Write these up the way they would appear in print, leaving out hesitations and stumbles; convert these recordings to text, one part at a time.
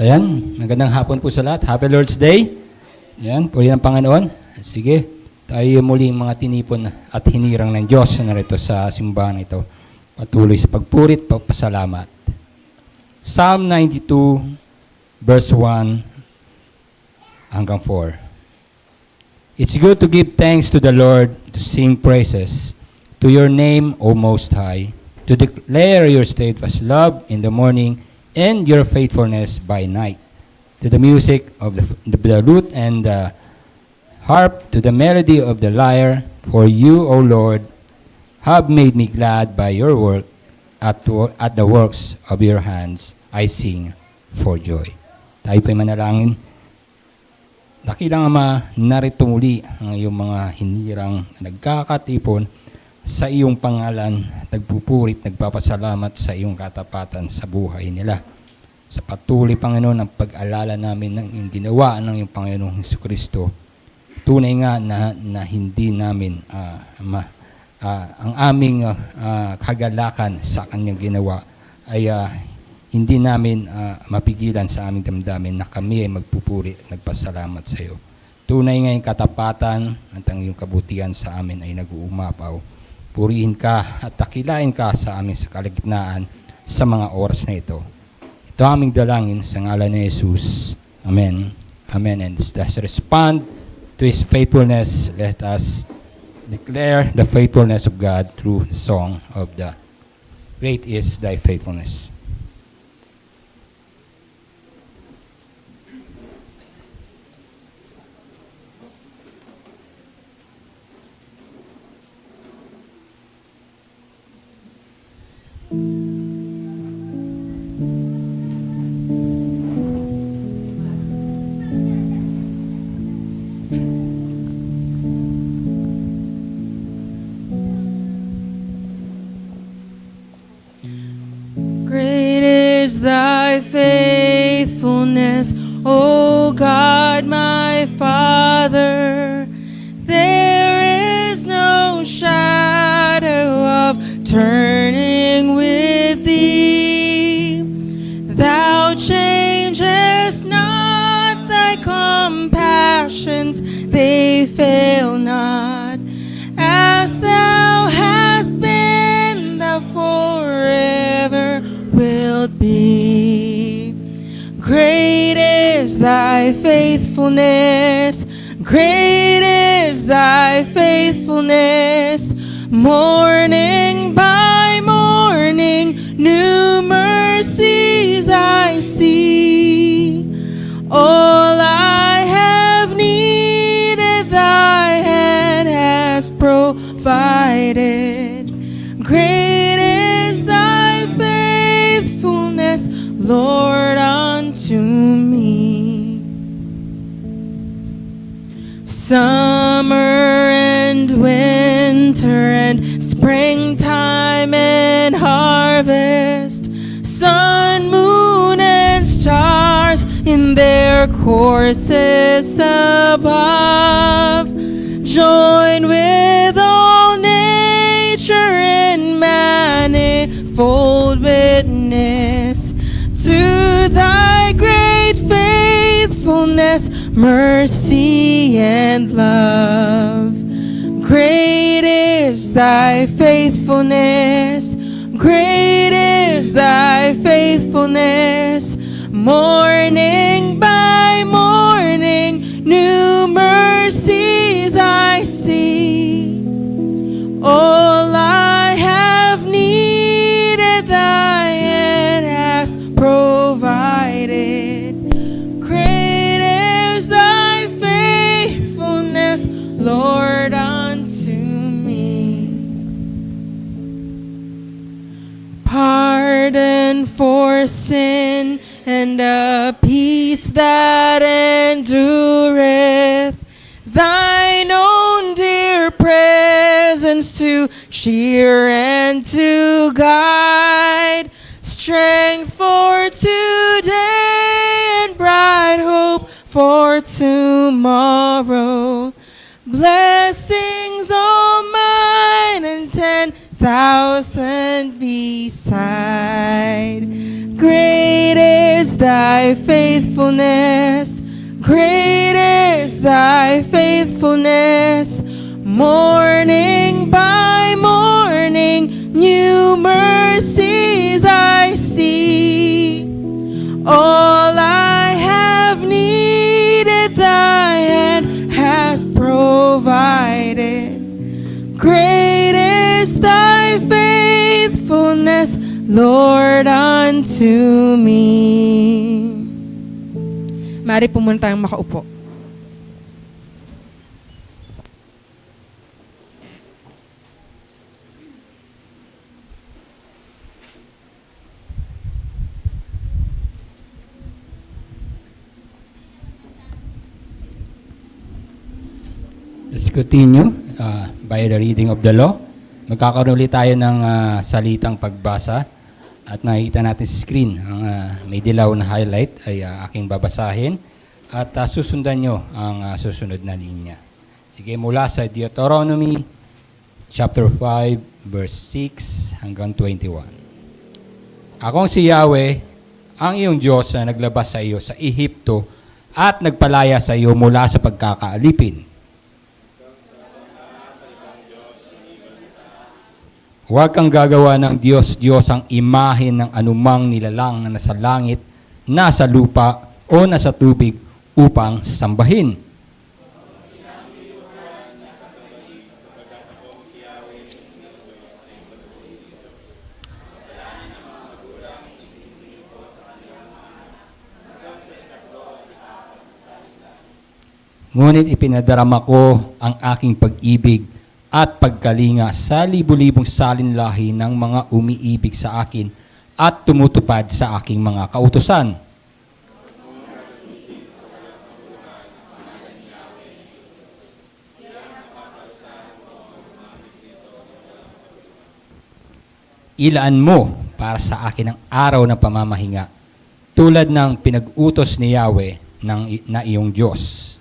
Ayan, magandang hapon po sa lahat. Happy Lord's Day. Ayan, puri ng Panginoon. Sige, tayo muli mga tinipon at hinirang ng Diyos na narito sa simbahan ito. Patuloy sa pagpurit, pagpasalamat. Psalm 92, verse 1 hanggang 4. It's good to give thanks to the Lord, to sing praises to your name, O Most High, to declare your steadfast love in the morning and your faithfulness by night, to the music of the lute and the harp, to the melody of the lyre. For you, O Lord, have made me glad by your work. At the works of your hands I sing for joy. Tayo po'y manalangin. Dakilang Ama, narito muli ang iyong mga hinirang na nagkakatipon sa iyong pangalan, nagpupurit, nagpapasalamat sa iyong katapatan sa buhay nila. Sa patuloy, Panginoon, ang pag-alala namin ng iyong ginawa ng iyong Panginoong Jesucristo. Tunay nga na hindi namin ang aming kagalakan sa kanyang ginawa ay hindi namin mapigilan sa aming damdamin na kami ay magpupuri, nagpasalamat sa iyo. Tunay nga yung katapatan at ang iyong kabutihan sa amin ay nag-uumapaw. Purihin ka at takilain ka sa amin sa kalagitnaan sa mga oras na ito. Ito aming dalangin sa ngalan ni Jesus. Amen. Amen. And let's respond to His faithfulness. Let us declare the faithfulness of God through the song of the Great is Thy Faithfulness. Thy faithfulness, O God, my Father. There is no shadow of turning with Thee. Thou changest not, Thy compassions, they fail not. As Thou hast been, Thou forever wilt be. Great is Thy faithfulness, great is Thy faithfulness. Morning by morning, new mercies I see. All I have needed, Thy hand has provided. Great is Thy faithfulness, Lord, unto me. Summer and winter and springtime and harvest, sun, moon, and stars in their courses above, join with all nature in manifold witness to Thy great faithfulness, mercy, and love. Great is Thy faithfulness, great is Thy faithfulness. Morning by morning, new mercies I see. All I have needed, Thy hand has provided. Great is Thy faithfulness, Lord, unto me. Pardon for sin and a peace that endureth, Thine own dear presence to cheer and to guide, strength for today and bright hope for tomorrow. Blessings all mine and 10,000 beside. Great is thy faithfulness. Great is thy faithfulness. Morning by morning, new mercies I see. All I have needed, thy hand has provided. Great is thy faithfulness, Lord, unto me. Mari po muna tayong makaupo. Let's continue by the reading of the law. Magkakaroon ulit tayo ng salitang pagbasa at nakikita natin sa screen ang may dilaw na highlight ay aking babasahin at susundan nyo ang susunod na linya. Sige, mula sa Deuteronomy chapter 5 verse 6 hanggang 21. Akong si Yahweh, ang iyong Diyos na naglabas sa iyo sa Ehipto at nagpalaya sa iyo mula sa pagkakaalipin. Huwag kang gagawa ng Diyos ang imahe ng anumang nilalang na nasa langit, nasa lupa, o nasa tubig upang sambahin. Ngunit ipinadarama ko ang aking pag-ibig at pagkalinga sa libu-libong salinlahi ng mga umiibig sa akin at tumutupad sa aking mga kautusan. Ilaan mo para sa akin ang araw ng pamamahinga, tulad ng pinag-utos ni Yahweh na iyong Diyos.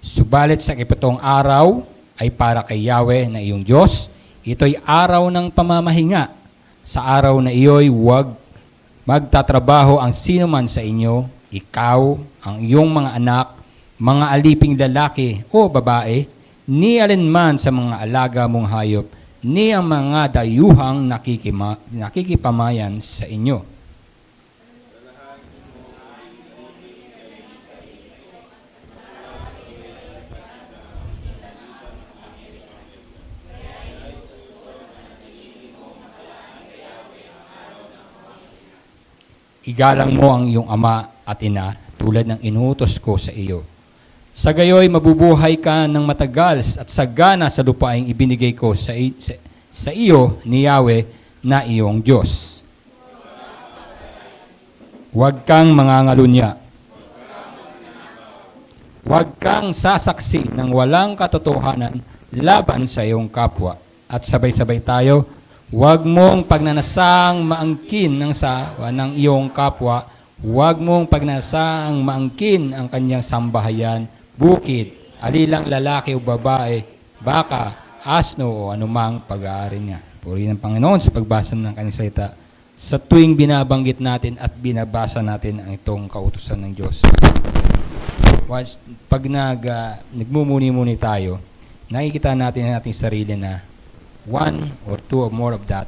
Subalit sa ipatong araw ay para kay Yahweh na iyong Diyos. Ito'y araw ng pamamahinga. Sa araw na iyo'y huwag magtatrabaho ang sino man sa inyo, ikaw, ang iyong mga anak, mga aliping lalaki o babae, ni alinman sa mga alaga mong hayop, ni ang mga dayuhang nakikipamayan sa inyo. Igalang mo ang iyong ama at ina tulad ng inutos ko sa iyo. Sa gayoy mabubuhay ka ng matagal at sagana sa lupaing ibinigay ko sa iyo ni Yahweh na iyong Diyos. Huwag kang mangangalunya. Huwag kang sasaksi ng walang katotohanan laban sa iyong kapwa. At sabay-sabay tayo, huwag mong pagnanasang maangkin ng sawa ng iyong kapwa. Huwag mong pagnanasang maangkin ang kanyang sambahayan, bukid, alilang lalaki o babae, baka, asno o anumang pag-aari niya. Purihin ng Panginoon sa pagbasa ng kanyang salita sa tuwing binabanggit natin at binabasa natin ang itong kautusan ng Diyos. Pag nagmumuni-muni tayo, nakikita natin ang ating sarili na one or two or more of that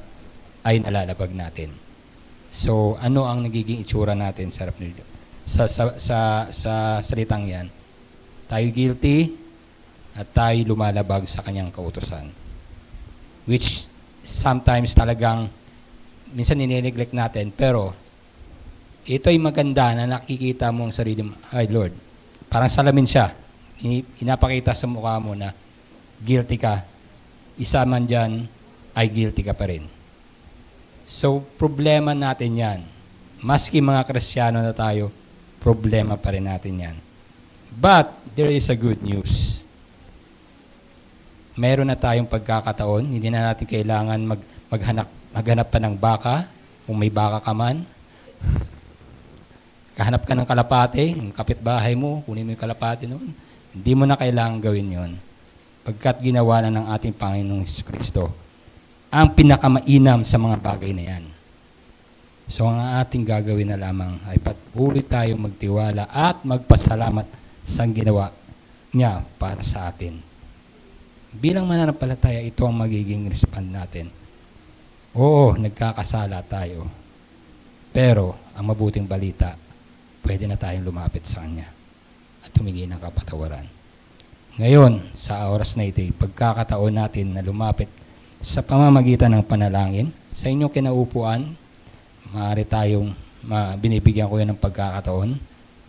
ay nalalabag natin. So, ano ang nagiging itsura natin sa harap ng Diyos? Sa salitang yan, tayo guilty at tayo lumalabag sa kanyang kautusan. Which sometimes talagang minsan nineneglect natin, pero ito'y maganda na nakikita mo ang sarili mo, ay Lord, parang salamin siya. Inapakita sa mukha mo na guilty ka. Isa man dyan, ay guilty ka pa rin. So, problema natin yan. Maski mga Kristiyano na tayo, problema pa rin natin yan. But, there is a good news. Meron na tayong pagkakataon, hindi na natin kailangan maghanap pa ng baka, kung may baka ka man. Kahanap ka ng kalapate, yung kapitbahay mo, kunin mo yung kalapate noon. Hindi mo na kailangan gawin yon. Pagkat ginawa na ng ating Panginoong Kristo. ang pinakamainam sa mga bagay na yan. So ang ating gagawin na lamang ay patuloy tayong magtiwala at magpasalamat sa ginawa niya para sa atin. Bilang mananampalataya, ito ang magiging respond natin. Oo, nagkakasala tayo. Pero ang mabuting balita, pwede na tayong lumapit sa Kanya at humingi ng kapatawaran. Ngayon, sa oras na ito, pagkakataon natin na lumapit sa pamamagitan ng panalangin, sa inyong kinaupuan, maaari tayong binibigyan ko yan ng pagkakataon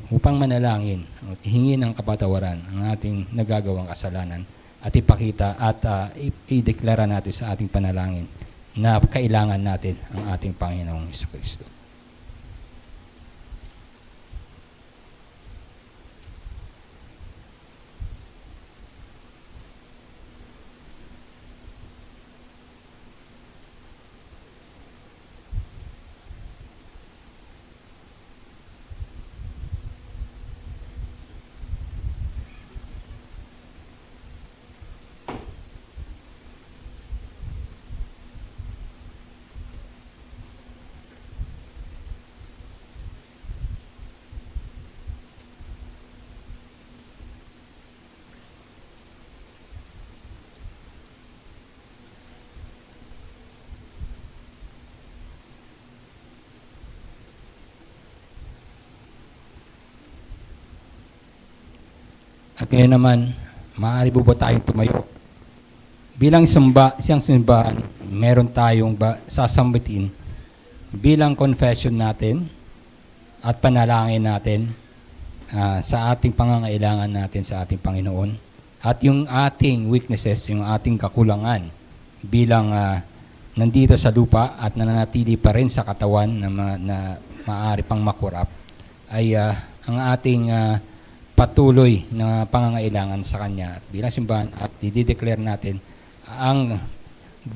upang manalangin at hingi ng kapatawaran ang ating nagagawang kasalanan at ipakita at ideklara natin sa ating panalangin na kailangan natin ang ating Panginoong Jesucristo. At ngayon naman, maaari po ba tayong tumayo? Bilang siyang simbahan, meron tayong sasambitin bilang confession natin at panalangin natin sa ating pangangailangan natin sa ating Panginoon at yung ating weaknesses, yung ating kakulangan bilang nandito sa lupa at nananatili pa rin sa katawan na maaari pang makurap ay ang ating patuloy na pangangailangan sa Kanya at bilang simbahan at i-declare natin ang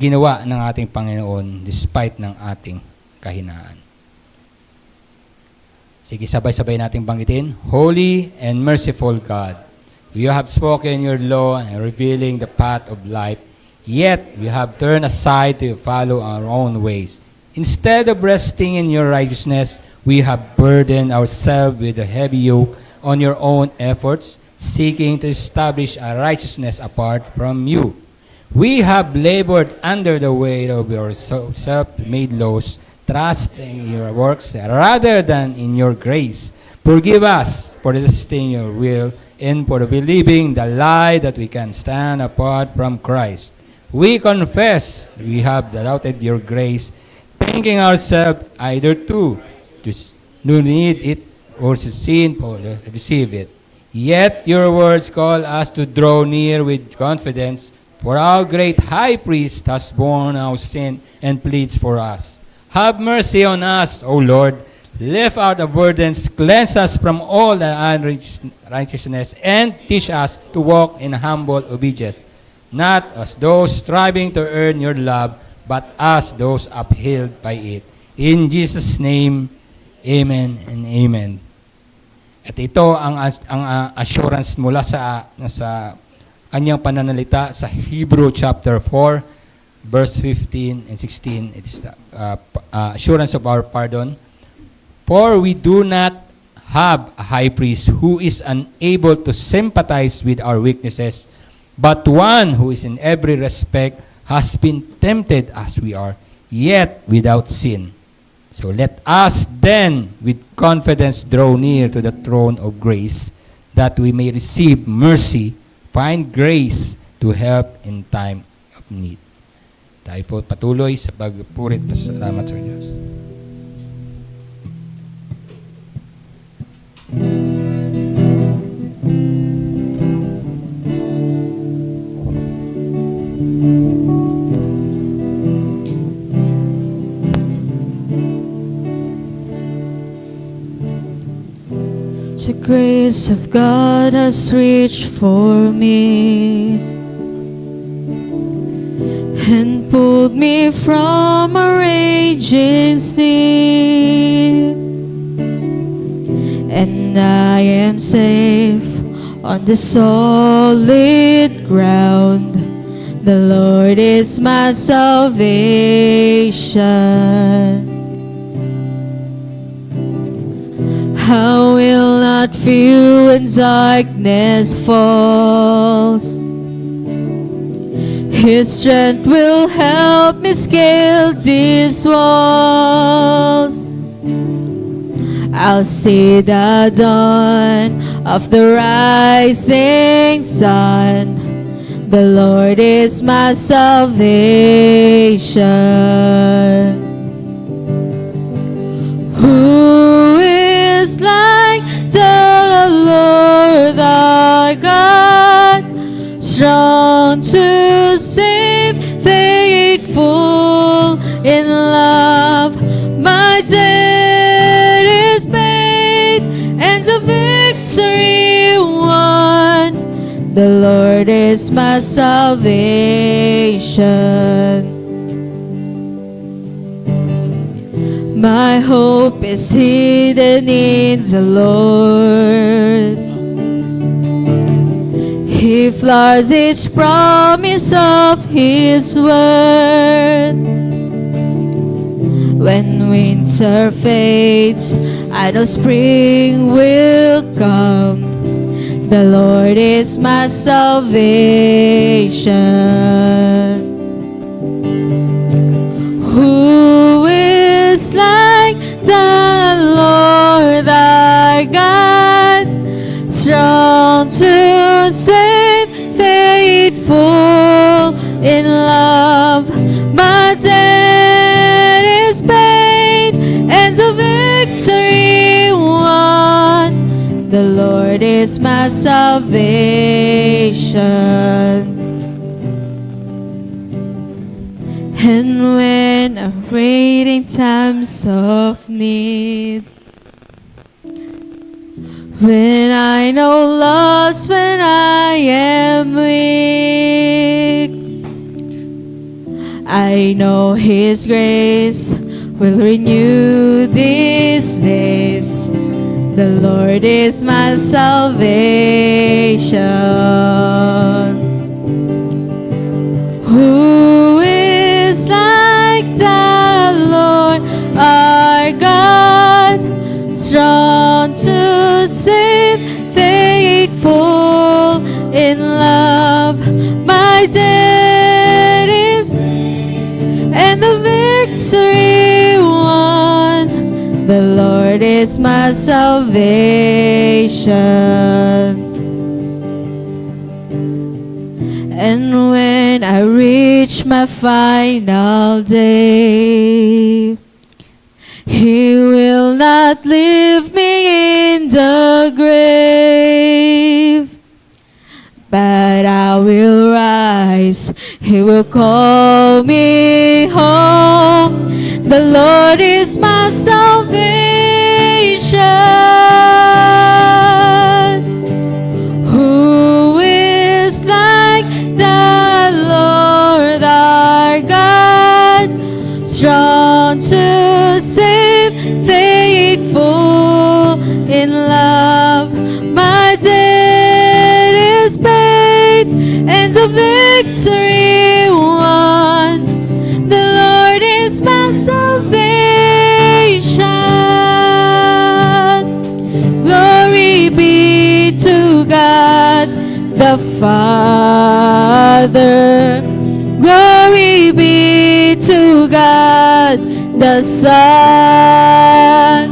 ginawa ng ating Panginoon despite ng ating kahinaan. Sige, sabay-sabay nating banggitin. Holy and merciful God, you have spoken your law and revealing the path of life, yet we have turned aside to follow our own ways. Instead of resting in your righteousness, we have burdened ourselves with a heavy yoke on your own efforts, seeking to establish a righteousness apart from you. We have labored under the weight of your self-made laws, trusting your works rather than in your grace. Forgive us for resisting your will and for believing the lie that we can stand apart from Christ. We confess that we have doubted your grace, thinking ourselves either to need it or sinful to receive it. Yet your words call us to draw near with confidence, for our great high priest has borne our sin and pleads for us. Have mercy on us, O Lord. Lift out the burdens, cleanse us from all the unrighteousness, and teach us to walk in humble obedience, not as those striving to earn your love, but as those upheld by it. In Jesus' name, amen and amen. At ito ang assurance mula sa kanyang pananalita sa Hebrew chapter 4, verse 15 and 16. It is the assurance of our pardon. For we do not have a high priest who is unable to sympathize with our weaknesses, but one who is in every respect has been tempted as we are, yet without sin. So let us then with confidence draw near to the throne of grace, that we may receive mercy, find grace to help in time of need. Tayo po patuloy sa pagpurit at salamat sa Diyos. The grace of God has reached for me and pulled me from a raging sea, and I am safe on the solid ground. The Lord is my salvation. I will not fear when darkness falls. His strength will help me scale these walls. I'll see the dawn of the rising sun. The Lord is my salvation. Who is like the Lord our God, strong to save, faithful in love? My debt is paid and the victory won. The Lord is my salvation. My hope is hidden in the Lord. He floods each promise of His word. When winter fades, I know spring will come. The Lord is my salvation. Who is like the Lord our God, strong to save, faithful in love? My debt is paid and the victory won. The Lord is my salvation. And when I'm waiting times of need, when I know lost, when I am weak, I know His grace will renew these days. The Lord is my salvation. Who is like the Lord our God, strong to save, faithful in love? My debt is and the victory won. The Lord is my salvation. And when I reach my final day, He will not leave me in the grave, but I will rise. He will call me home. The Lord is my salvation. Who is like the Lord our God, strong to save, faithful in love? My debt is paid and the victory won. The Lord is my salvation. Glory be to God the Father. Glory be to God the Son.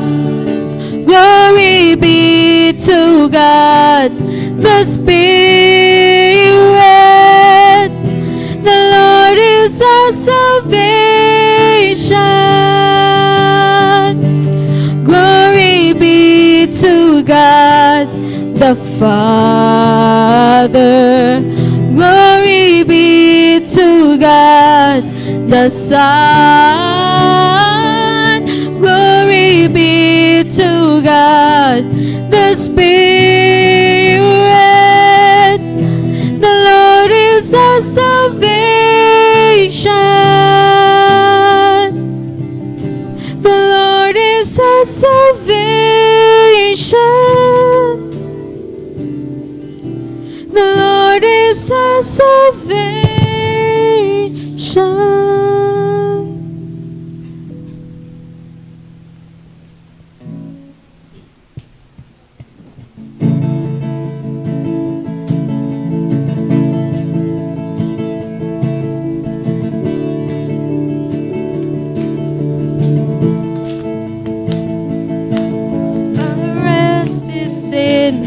Glory be to God the Spirit. The Lord is our salvation. Glory be to God the Father. Glory be to God the Son. Glory be to God the Spirit. The Lord is our salvation. The Lord is our salvation. The Lord is our salvation.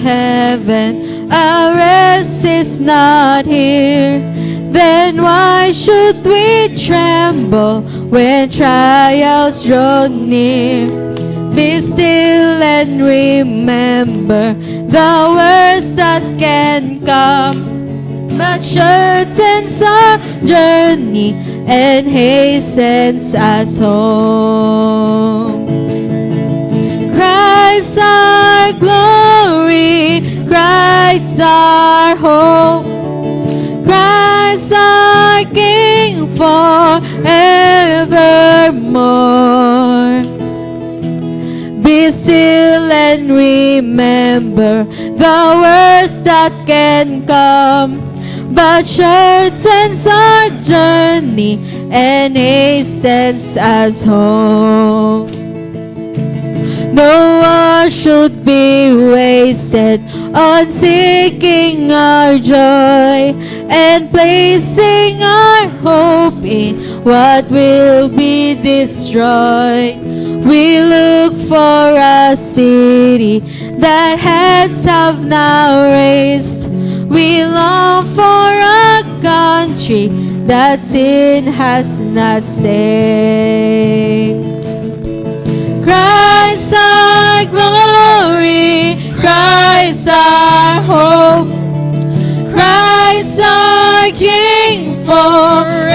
heaven, our rest is not here. Then why should we tremble when trials draw near? Be still and remember the worst that can come. But shortens our journey and hastens us home. Christ our glory, Christ our hope, Christ our King forevermore. Be still and remember the worst that can come. But shortens our journey and hastens us home. No one should be wasted on seeking our joy and placing our hope in what will be destroyed. We look for a city that hands have now raised. We long for a country that sin has not stained. Christ our glory, Christ our hope, Christ our King forevermore.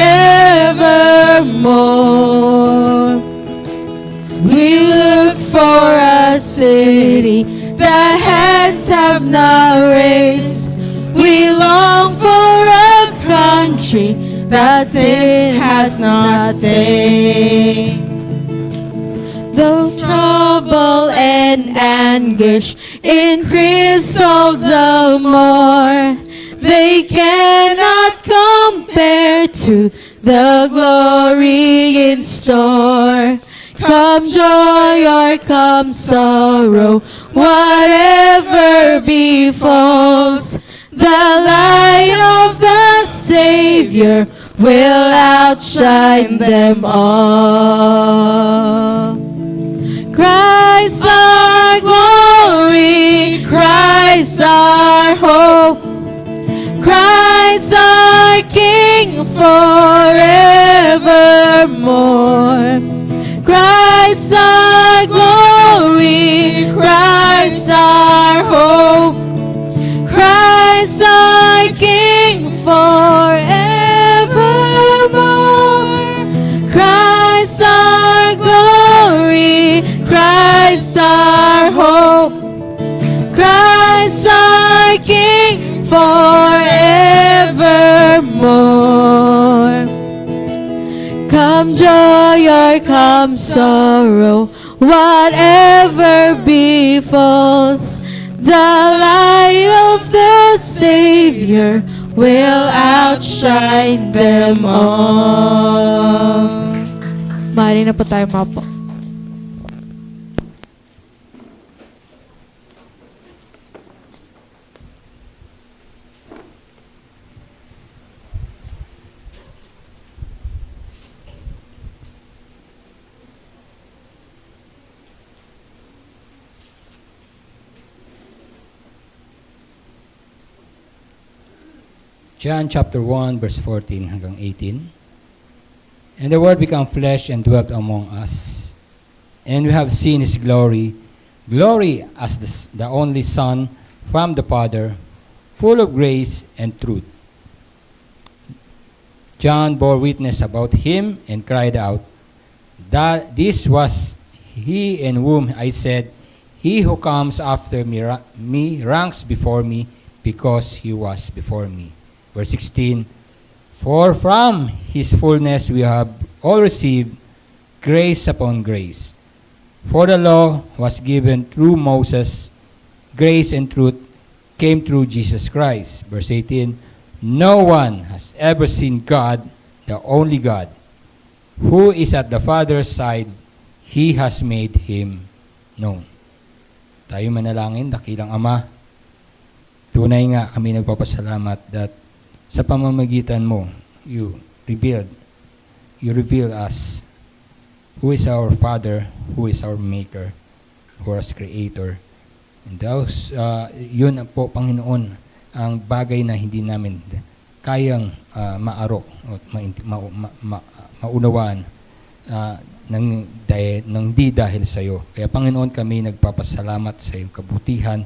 We look for a city that hands have not raised. We long for a country that sin has not tamed. Though trouble and anguish increase all the more, they cannot compare to the glory in store. Come joy or come sorrow, whatever befalls, the light of the Savior will outshine them all. Christ our glory, Christ our hope, Christ our King forevermore. Christ our glory, Christ our hope, Christ our King forevermore. Christ our glory, Christ our hope, Christ our King forevermore. Come joy or come sorrow, whatever befalls, the light of the Savior will outshine them all. Mari na po tayo mapo. John chapter 1 verse 14 hanggang 18. And the Word became flesh and dwelt among us. And we have seen His glory, glory as the only Son from the Father, full of grace and truth. John bore witness about Him and cried out, that this was He in whom I said, He who comes after me ranks before me, because He was before me. Verse 16, for from His fullness we have all received grace upon grace. For the law was given through Moses, grace and truth came through Jesus Christ. Verse 18, no one has ever seen God, the only God, who is at the Father's side. He has made Him known. Tayo manalangin, dakilang Ama. Tunay nga kami nagpapasalamat that sa pamamagitan mo, you reveal us who is our Father, who is our Maker, who is Creator, And those, yun po, Panginoon, ang bagay na hindi namin kayang maarok o maunawaan nang di dahil sa iyo. Kaya Panginoon, kami nagpapasalamat sa iyong kabutihan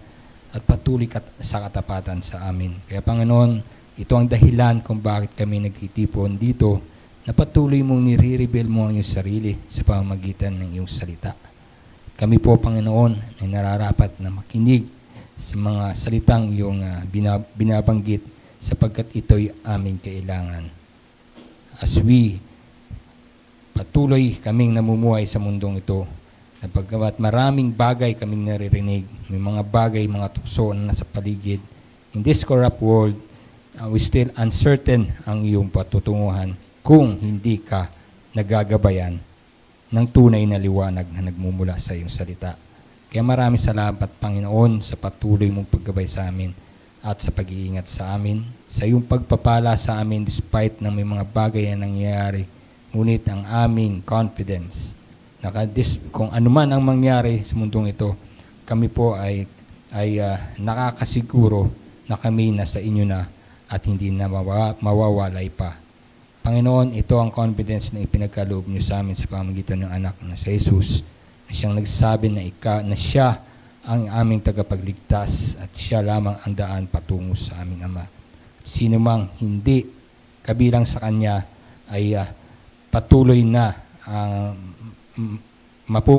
at patuloy sa katapatan sa amin. Kaya Panginoon, ito ang dahilan kung bakit kami nagtitipon dito, na patuloy mong nire-reveal mo ang iyong sarili sa pamamagitan ng iyong salita. Kami po, Panginoon, ay nararapat na makinig sa mga salitang iyong binabanggit sapagkat ito'y aming kailangan. As we patuloy kaming namumuhay sa mundong ito, na pagkamat maraming bagay kaming naririnig, may mga bagay, mga tukso na nasa paligid, in this corrupt world, we still uncertain ang iyong patutunguhan kung hindi ka nagagabayan ng tunay na liwanag na nagmumula sa iyong salita. Kaya maraming salamat, Panginoon, sa patuloy mong paggabay sa amin at sa pag-iingat sa amin, sa iyong pagpapala sa amin despite na may mga bagay na nangyayari. Ngunit ang aming confidence, kung anuman ang mangyari sa mundong ito, kami po ay nakakasiguro na kami nasa inyo na at hindi na mawawalay pa. Panginoon, ito ang confidence na ipinagkaloob niyo sa amin sa pamamagitan ng anak na si Jesus, na siyang nagsabi na siya ang aming tagapagligtas at siya lamang ang daan patungo sa aming Ama. Sino mang hindi kabilang sa Kanya ay patuloy na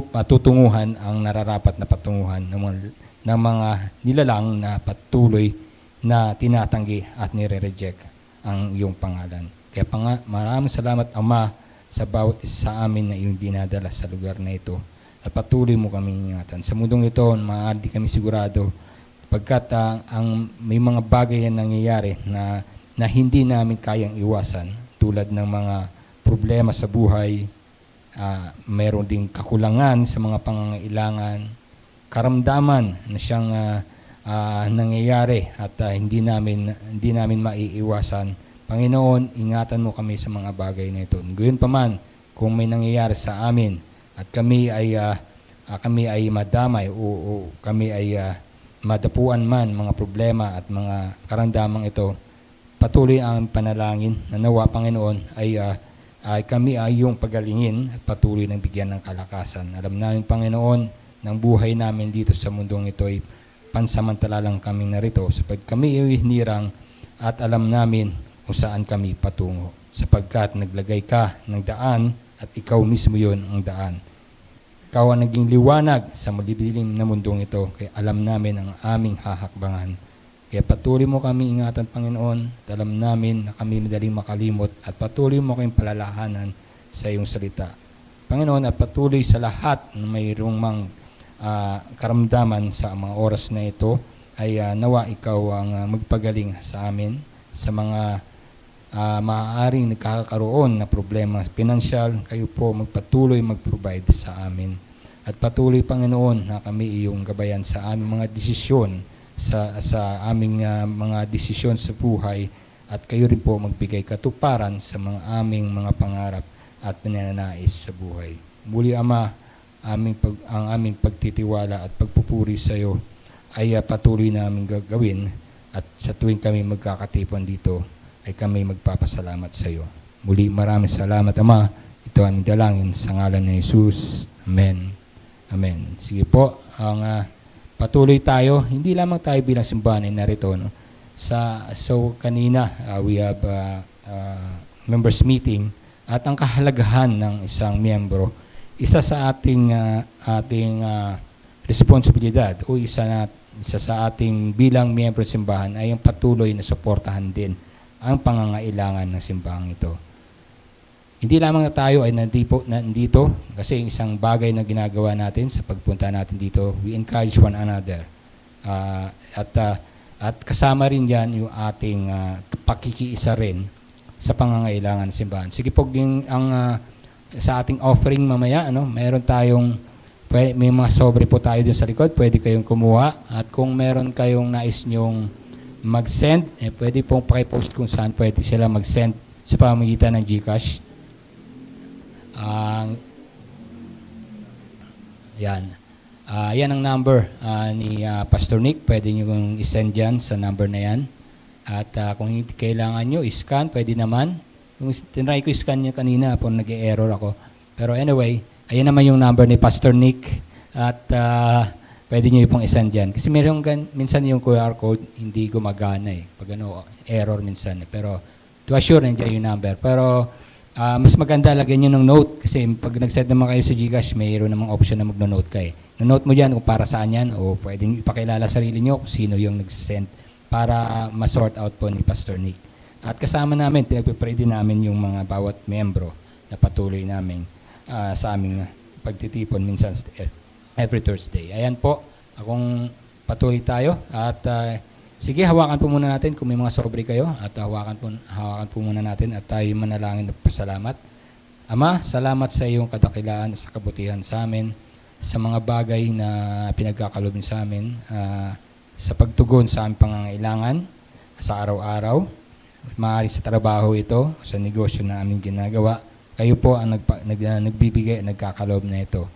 matutunguhan ang nararapat na patunguhan ng mga nilalang na patuloy na tinatanggi at nire-reject ang iyong pangalan. Kaya maraming salamat, Ama, sa bawat isa sa amin na iyong dinadala sa lugar na ito. At patuloy mo kaming ingatan. Sa mundong ito, maaari di kami sigurado pagkat may mga bagay na nangyayari na hindi namin kayang iwasan, tulad ng mga problema sa buhay, mayroon ding kakulangan sa mga pangangailangan, karamdaman na siyang nangyayari at hindi namin maiiwasan. Panginoon, ingatan mo kami sa mga bagay na ito. Gayon pa man, kung may nangyayari sa amin at kami ay madamay o kami ay madapuan man mga problema at mga karamdamang ito, patuloy ang panalangin na nawa, Panginoon, ay kami ay iyong pagalingin at patuloy ng bigyan ng kalakasan. Alam namin, Panginoon, ng buhay namin dito sa mundong ito ay pansamantala lang kaming narito sapagkat kami ay hinirang at alam namin kung saan kami patungo sapagkat naglagay ka ng daan at ikaw mismo yon ang daan. Ikaw ang naging liwanag sa malidilim na mundong ito kaya alam namin ang aming hahakbangan. Kaya patuloy mo kami ingatan, Panginoon, at alam namin na kami madaling makalimot at patuloy mo kayong palalahanan sa iyong salita. Panginoon, at patuloy sa lahat na mayroong mang karamdaman sa mga oras na ito, ay nawa ikaw ang magpagaling sa amin sa mga maaaring nagkakaroon na problema pinansyal. Kayo po magpatuloy mag-provide sa amin. At patuloy, Panginoon, na kami iyong gabayan sa aming mga desisyon, sa aming mga desisyon sa buhay, at kayo rin po magbigay katuparan sa mga aming mga pangarap at pinananais sa buhay. Muli, Ama, ang aming pagtitiwala at pagpupuri sa iyo ay patuloy namin gagawin, at sa tuwing kami magkakatipon dito ay kami magpapasalamat sa iyo. Muli, maraming salamat, Ama. Ito ang aming dalangin sa ngalan ni Jesus. Amen. Amen. Sige po, patuloy tayo. Hindi lamang tayo bilang simbahan ay narito. No? So kanina, we have members meeting at ang kahalagahan ng isang miyembro, isa sa ating responsibilidad o isa sa ating bilang miyembro ng simbahan ay ang patuloy na suportahan din ang pangangailangan ng simbahan ito. Hindi lamang na tayo ay nandito kasi isang bagay na ginagawa natin sa pagpunta natin dito, we encourage one another. At kasama rin yan yung ating pakikiisa rin sa pangangailangan ng simbahan. Sige po, sa ating offering mamaya, meron tayong, may mga sobre po tayo dun sa likod, pwede kayong kumuha. At kung meron kayong nais nyong mag-send, pwede pong pakipost kung saan pwede sila mag-send sa pamamagitan ng GCash. Yan. Yan ang number ni Pastor Nick. Pwede nyo kong isend dyan sa number na yan. At kung hindi kailangan nyo, scan, pwede naman. Kung tinry ko scan niya kanina, po nag-error ako. Pero anyway, ayan naman yung number ni Pastor Nick. At pwede nyo pong isend dyan. Kasi minsan yung QR code hindi gumagana eh. Pag error minsan. Pero to assure, nandiyan yung number. Pero mas maganda lagyan nyo ng note kasi pag nag-set naman kayo sa Gcash, mayroon namang option na magno-note kayo. Na-note mo dyan kung para saan yan o pwedeng ipakilala sarili nyo kung sino yung nag-send para ma-sort out po ni Pastor Nick. At kasama namin, pinagpipray din namin yung mga bawat membro na patuloy namin sa aming pagtitipon minsan every Thursday. Ayan po, akong patuloy tayo at sige, hawakan po muna natin kung may mga sobre kayo at hawakan po muna natin at tayo manalangin at pasalamat. Ama, salamat sa iyong kadakilaan sa kabutihan sa amin, sa mga bagay na pinagkakaloob sa amin, sa pagtugon sa aming pangangailangan sa araw-araw, maaari sa trabaho ito, sa negosyo na aming ginagawa. Kayo po ang nagbibigay at nagkakaloob na ito.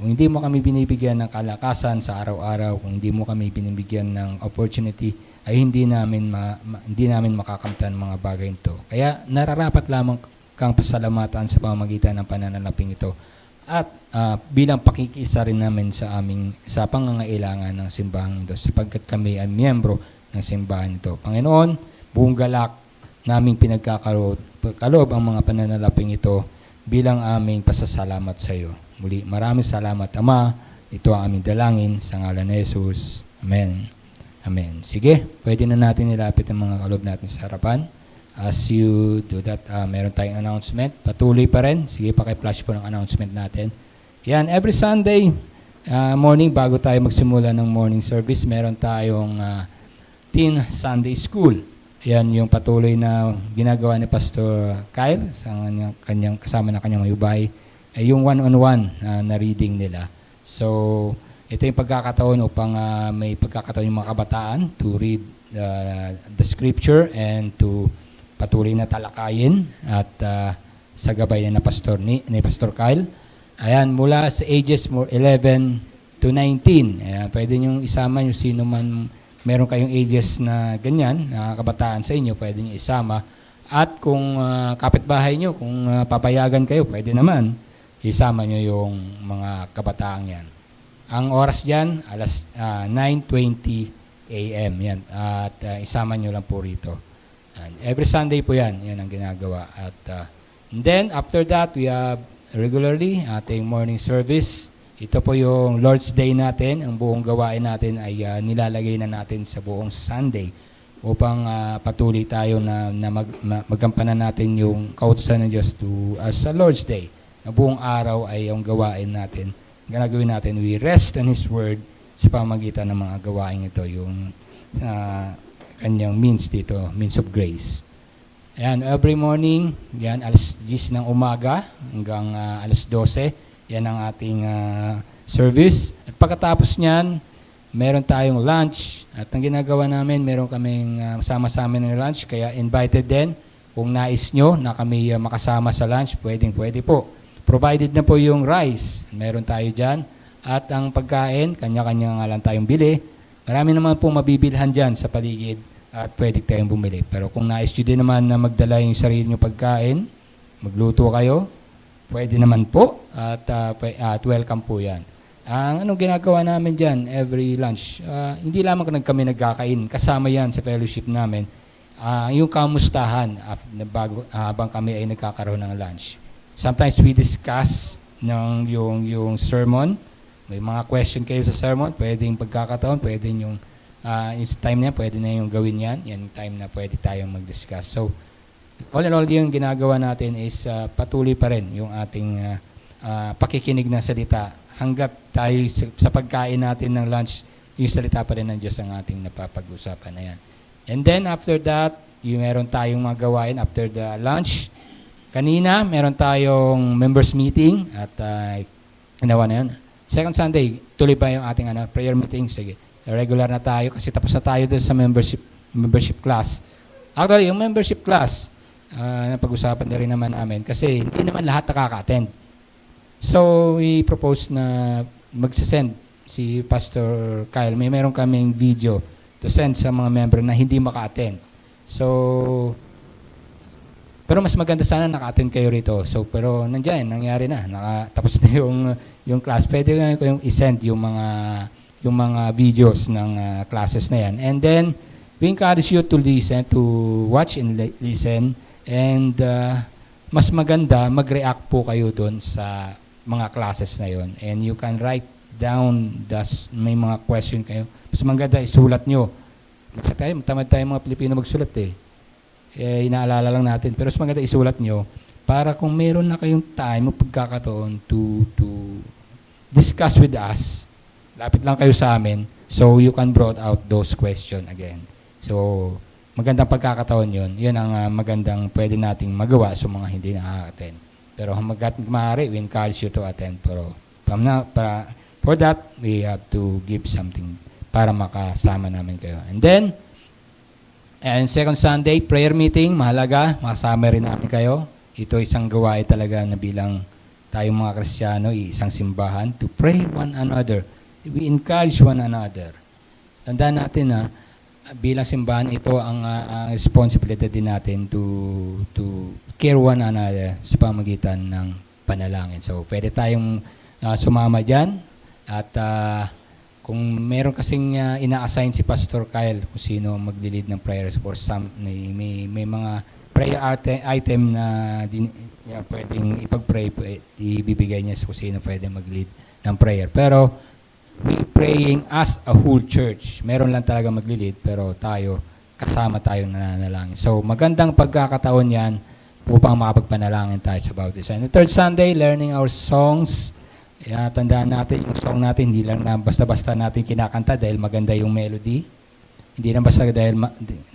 Kung hindi mo kami binibigyan ng kalakasan sa araw-araw, kung hindi mo kami binibigyan ng opportunity, ay hindi namin makakamtan mga bagay ito. Kaya nararapat lamang kang pasalamatan sa pamamagitan ng pananalaping ito. At bilang pakikisa rin namin sa pangangailangan ng simbahan ito, sapagkat kami ay miyembro ng simbahan ito. Panginoon, buong galak naming pinagkakaloob ang mga pananalaping ito bilang aming pasasalamat sa iyo. Muli, maraming salamat, Ama. Ito ang aming dalangin sa ngalan ni Jesus. Amen. Amen. Sige, pwede na natin nilapit ang mga kaloob natin sa harapan. As you do that, meron tayong announcement. Patuloy pa rin. Sige, paki-flash po ng announcement natin. Yan, every Sunday morning, bago tayo magsimula ng morning service, meron tayong Teen Sunday School. Yan yung patuloy na ginagawa ni Pastor Kyle sa kanyang kasama ng kanyang mayubay. Ay yung one-on-one na reading nila. So, ito yung pagkakataon upang may pagkakataon yung mga kabataan to read the scripture and to patuloy na talakayin at sa gabay na ni Pastor Kyle. Ayan, mula sa ages 11 to 19. Ayan, pwede nyo isama yung sino man meron kayong ages na ganyan, kabataan sa inyo, pwede nyo isama. At kung kapitbahay nyo, kung papayagan kayo, pwede naman isama nyo yung mga kabataang yan. Ang oras dyan, alas 9:20 a.m. Yan. At isama nyo lang po rito. And every Sunday po yan. Yan ang ginagawa. At and then, after that, we have regularly ating morning service. Ito po yung Lord's Day natin. Ang buong gawain natin ay nilalagay na natin sa buong Sunday upang patuloy tayo na magampanan natin yung kautusan ng Diyos sa Lord's Day. Na buong araw ay ang gawain natin. Gagawin natin, we rest on His Word sa pamagitan ng mga gawain ito, yung kanyang means dito, means of grace. Ayan, every morning, yan, alas 10 ng umaga hanggang alas 12, yan ang ating service. At pagkatapos niyan, meron tayong lunch. At ang ginagawa namin, meron kaming sama-sama ng lunch, kaya invited din. Kung nais nyo na kami makasama sa lunch, pwede po. Provided na po yung rice, meron tayo dyan. At ang pagkain, kanya-kanya nga lang tayong bili. Marami naman po mabibilhan dyan sa paligid at pwede tayong bumili. Pero kung nais nyo din naman na magdala yung sarili nyo pagkain, magluto kayo, pwede naman po at welcome po yan. Ang anong ginagawa namin dyan every lunch, hindi lamang kami nagkakain, kasama yan sa fellowship namin, yung kamustahan habang kami ay nagkakaroon ng lunch. Sometimes we discuss yung sermon. May mga question kayo sa sermon, pwedeng pagkakataon, pwedeng yung time na pwede na yung gawin yan. Yan time na pwede tayong mag-discuss. So, all in all, yung ginagawa natin is patuloy pa rin yung ating pakikinig ng salita. Hanggat tayo sa pagkain natin ng lunch, yung salita pa rin ng Diyos ang ating napapag-usapan na yan. And then, after that, meron tayong mga gawain after the lunch. Kanina, meron tayong members meeting at ginawa na yun. Second Sunday, tuloy pa yung ating prayer meeting. Sige, regular na tayo kasi tapos na tayo doon sa membership class. Actually, yung membership class, napag-usapan na rin naman namin kasi hindi naman lahat nakaka-attend. So, we propose na magsasend si Pastor Kyle, meron kaming video to send sa mga member na hindi maka-attend. So, pero mas maganda sana naka-attend kayo rito. So, pero nandiyan, nangyari na. Tapos na yung class. Pwede ko yung i-send yung mga videos ng classes na yan. And then, we encourage you to listen, to watch and listen. And mas maganda, mag-react po kayo doon sa mga classes na yon. And you can write down, may mga question kayo. Mas maganda, isulat nyo. Tamad tayo mga Pilipino magsulat inaalala lang natin. Pero mas maganda isulat nyo para kung meron na kayong time o pagkakataon to discuss with us, lapit lang kayo sa amin so you can brought out those question again. So, magandang pagkakataon yun. Yun ang magandang pwede nating magawa sa mga hindi nakaka-attend. Pero hanggat maaari, we encourage you to attend. Pero for that, we have to give something para makasama namin kayo. And then, second Sunday, prayer meeting, mahalaga, makasama rin namin kayo. Ito isang gawain talaga na bilang tayong mga Kristiyano, isang simbahan, to pray one another. We encourage one another. Tandaan natin na bilang simbahan, ito ang responsibility din natin to care one another sa pamagitan ng panalangin. So, pwede tayong sumama dyan at kung meron kasing ina-assign si Pastor Kyle kung sino magli-lead ng prayers for some, may mga prayer item na pwedeng ipag-pray, ibibigay niya kung sino pwede mag-lead ng prayer. Pero we praying as a whole church. Meron lang talaga magli-lead pero kasama tayo nananalangin. So magandang pagkakataon yan upang makapagpanalangin tayo sa bautismo. And the third Sunday, learning our songs. Tandaan natin yung song natin, hindi lang na basta-basta natin kinakanta dahil maganda yung melody. Hindi lang basta dahil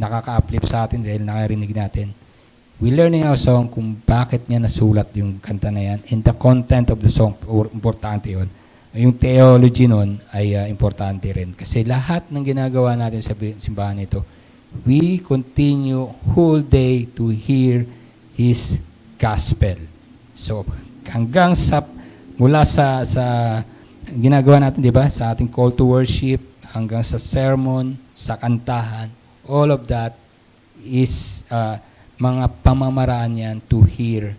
nakaka-uplift sa atin dahil nakarinig natin. We learning our song kung bakit niya nasulat yung kanta na yan and the content of the song, importante yun. Yung theology nun ay importante rin. Kasi lahat ng ginagawa natin sa simbahan ito, we continue whole day to hear His gospel. So, hanggang mula sa ginagawa natin, di ba? Sa ating call to worship, hanggang sa sermon, sa kantahan, all of that is mga pamamaraan yan to hear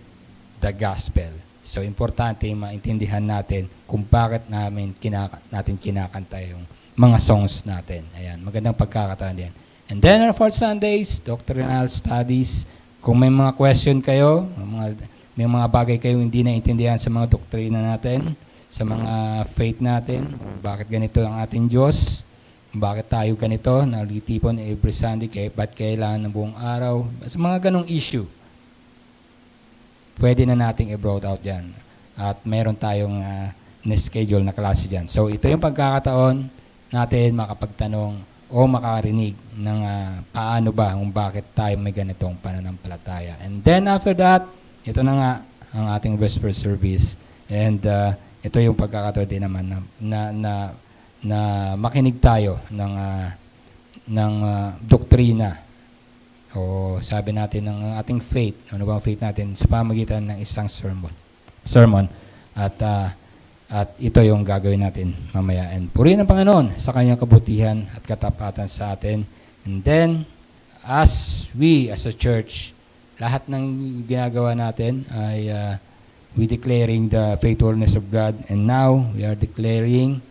the gospel. So, importante maintindihan natin kung bakit natin kinakanta yung mga songs natin. Ayan, magandang pagkakataon yan. And then, on fourth Sundays, doctrinal studies. Kung may mga question kayo, may mga bagay kayo hindi naintindihan sa mga doktrina natin, sa mga faith natin, bakit ganito ang ating Diyos, bakit tayo ganito, nalitipon every Sunday, ba't kailangan ng buong araw, sa mga ganong issue, pwede na nating i-brought out yan. At meron tayong na-schedule na klase dyan. So ito yung pagkakataon natin makapagtanong o makarinig ng paano ba, kung bakit tayo may ganitong pananampalataya. And then after that, ito na nga ang ating vesper service. And ito yung pagkakataon din naman na makinig tayo ng doktrina o sabi natin ng ating faith. Ano ba ang faith natin sa pamagitan ng isang sermon. At ito yung gagawin natin mamaya. And purihin ang Panginoon sa kanyang kabutihan at katapatan sa atin. And then, as a church, lahat ng ginagawa natin ay we declaring the faithfulness of God. And now, we are declaring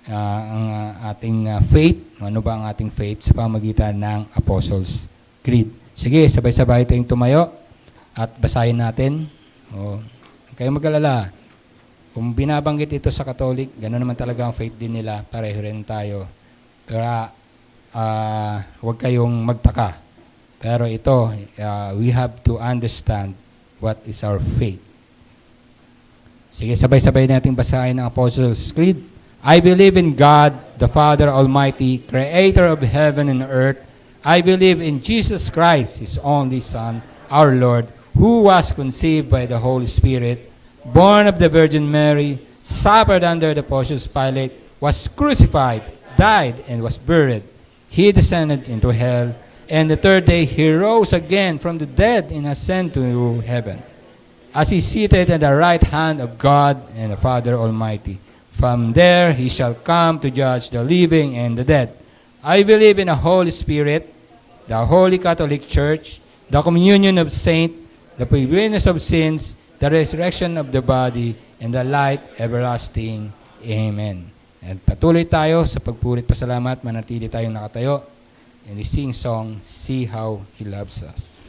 ang ating faith. Ano ba ang ating faith sa pamagitan ng Apostles' Creed. Sige, sabay-sabay tayong tumayo at basahin natin. Huwag kayong mag-alala. Kung binabanggit ito sa Katolik, gano'n naman talaga ang faith din nila. Pareho rin tayo. Pero huwag kayong magtaka. Pero ito, we have to understand what is our faith. Sige, sabay-sabay nating basahin ang Apostles' Creed. I believe in God, the Father Almighty, Creator of heaven and earth. I believe in Jesus Christ, His only Son, our Lord, who was conceived by the Holy Spirit, born of the Virgin Mary, suffered under the Pontius Pilate, was crucified, died, and was buried. He descended into hell, and the third day He rose again from the dead and ascended to heaven. As He seated at the right hand of God and the Father Almighty, From there he shall come to judge the living and the dead. I believe in a Holy Spirit, the Holy Catholic Church, the communion of saints, the forgiveness of sins, the resurrection of the body, and the life everlasting. Amen. At patuloy tayo sa pagpurit pasalamat, manatili tayong nakatayo, and we sing song, See How He Loves Us.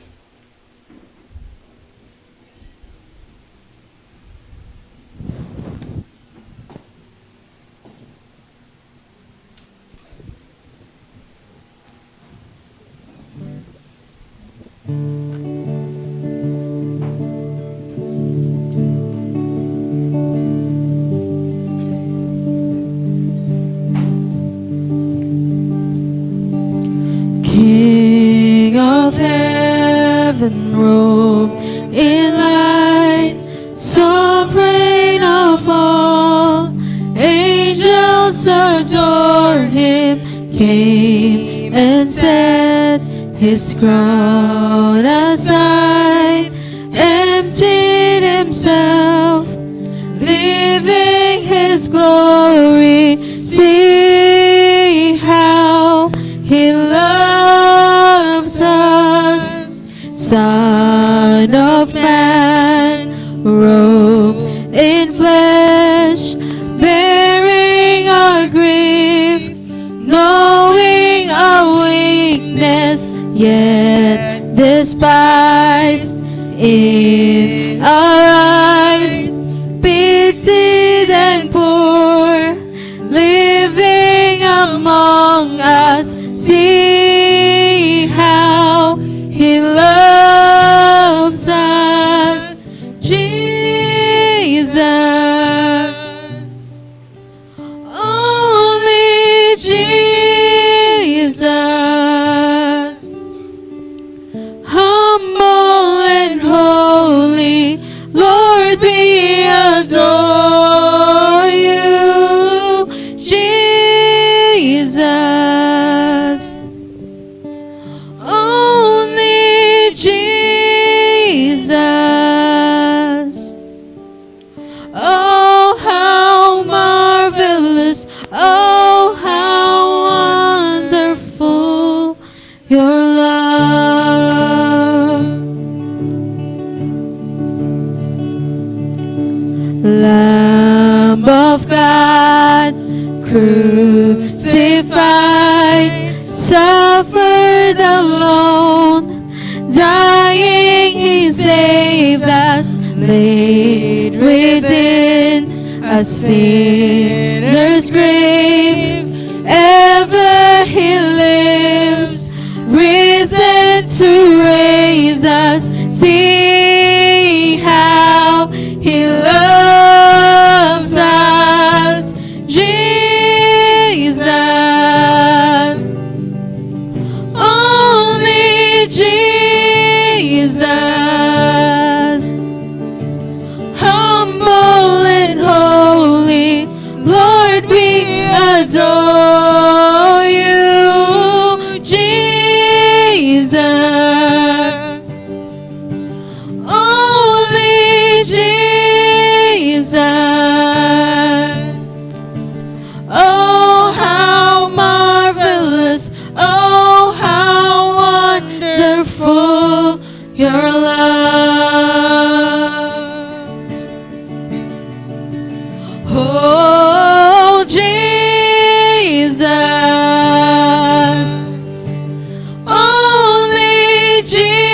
King of heaven, robed in light, sovereign of all, angels adore him, came and set his crown aside, emptied himself, leaving his glory. See how he loves us, Son of Man, robed in flesh, bearing our grief, knowing our weakness, yet despised in our eyes, pitied and poor, living among us. See how he loves us, Jesus. Only Jesus. Humble and holy, Lord, we adore you, Jesus. Only Jesus. Oh, how marvelous, oh, how wonderful your love. Lamb of God, crucified, suffered alone, dying he saved us, laid within a sinner's grave, ever he lives, risen to raise us. See how he loves us, Jesus. Only Jesus. Humble and holy, Lord, we adore you, Jesus. Only Jesus. Oh, how marvelous, oh, how wonderful your love. Oh, Jesus. Only Jesus.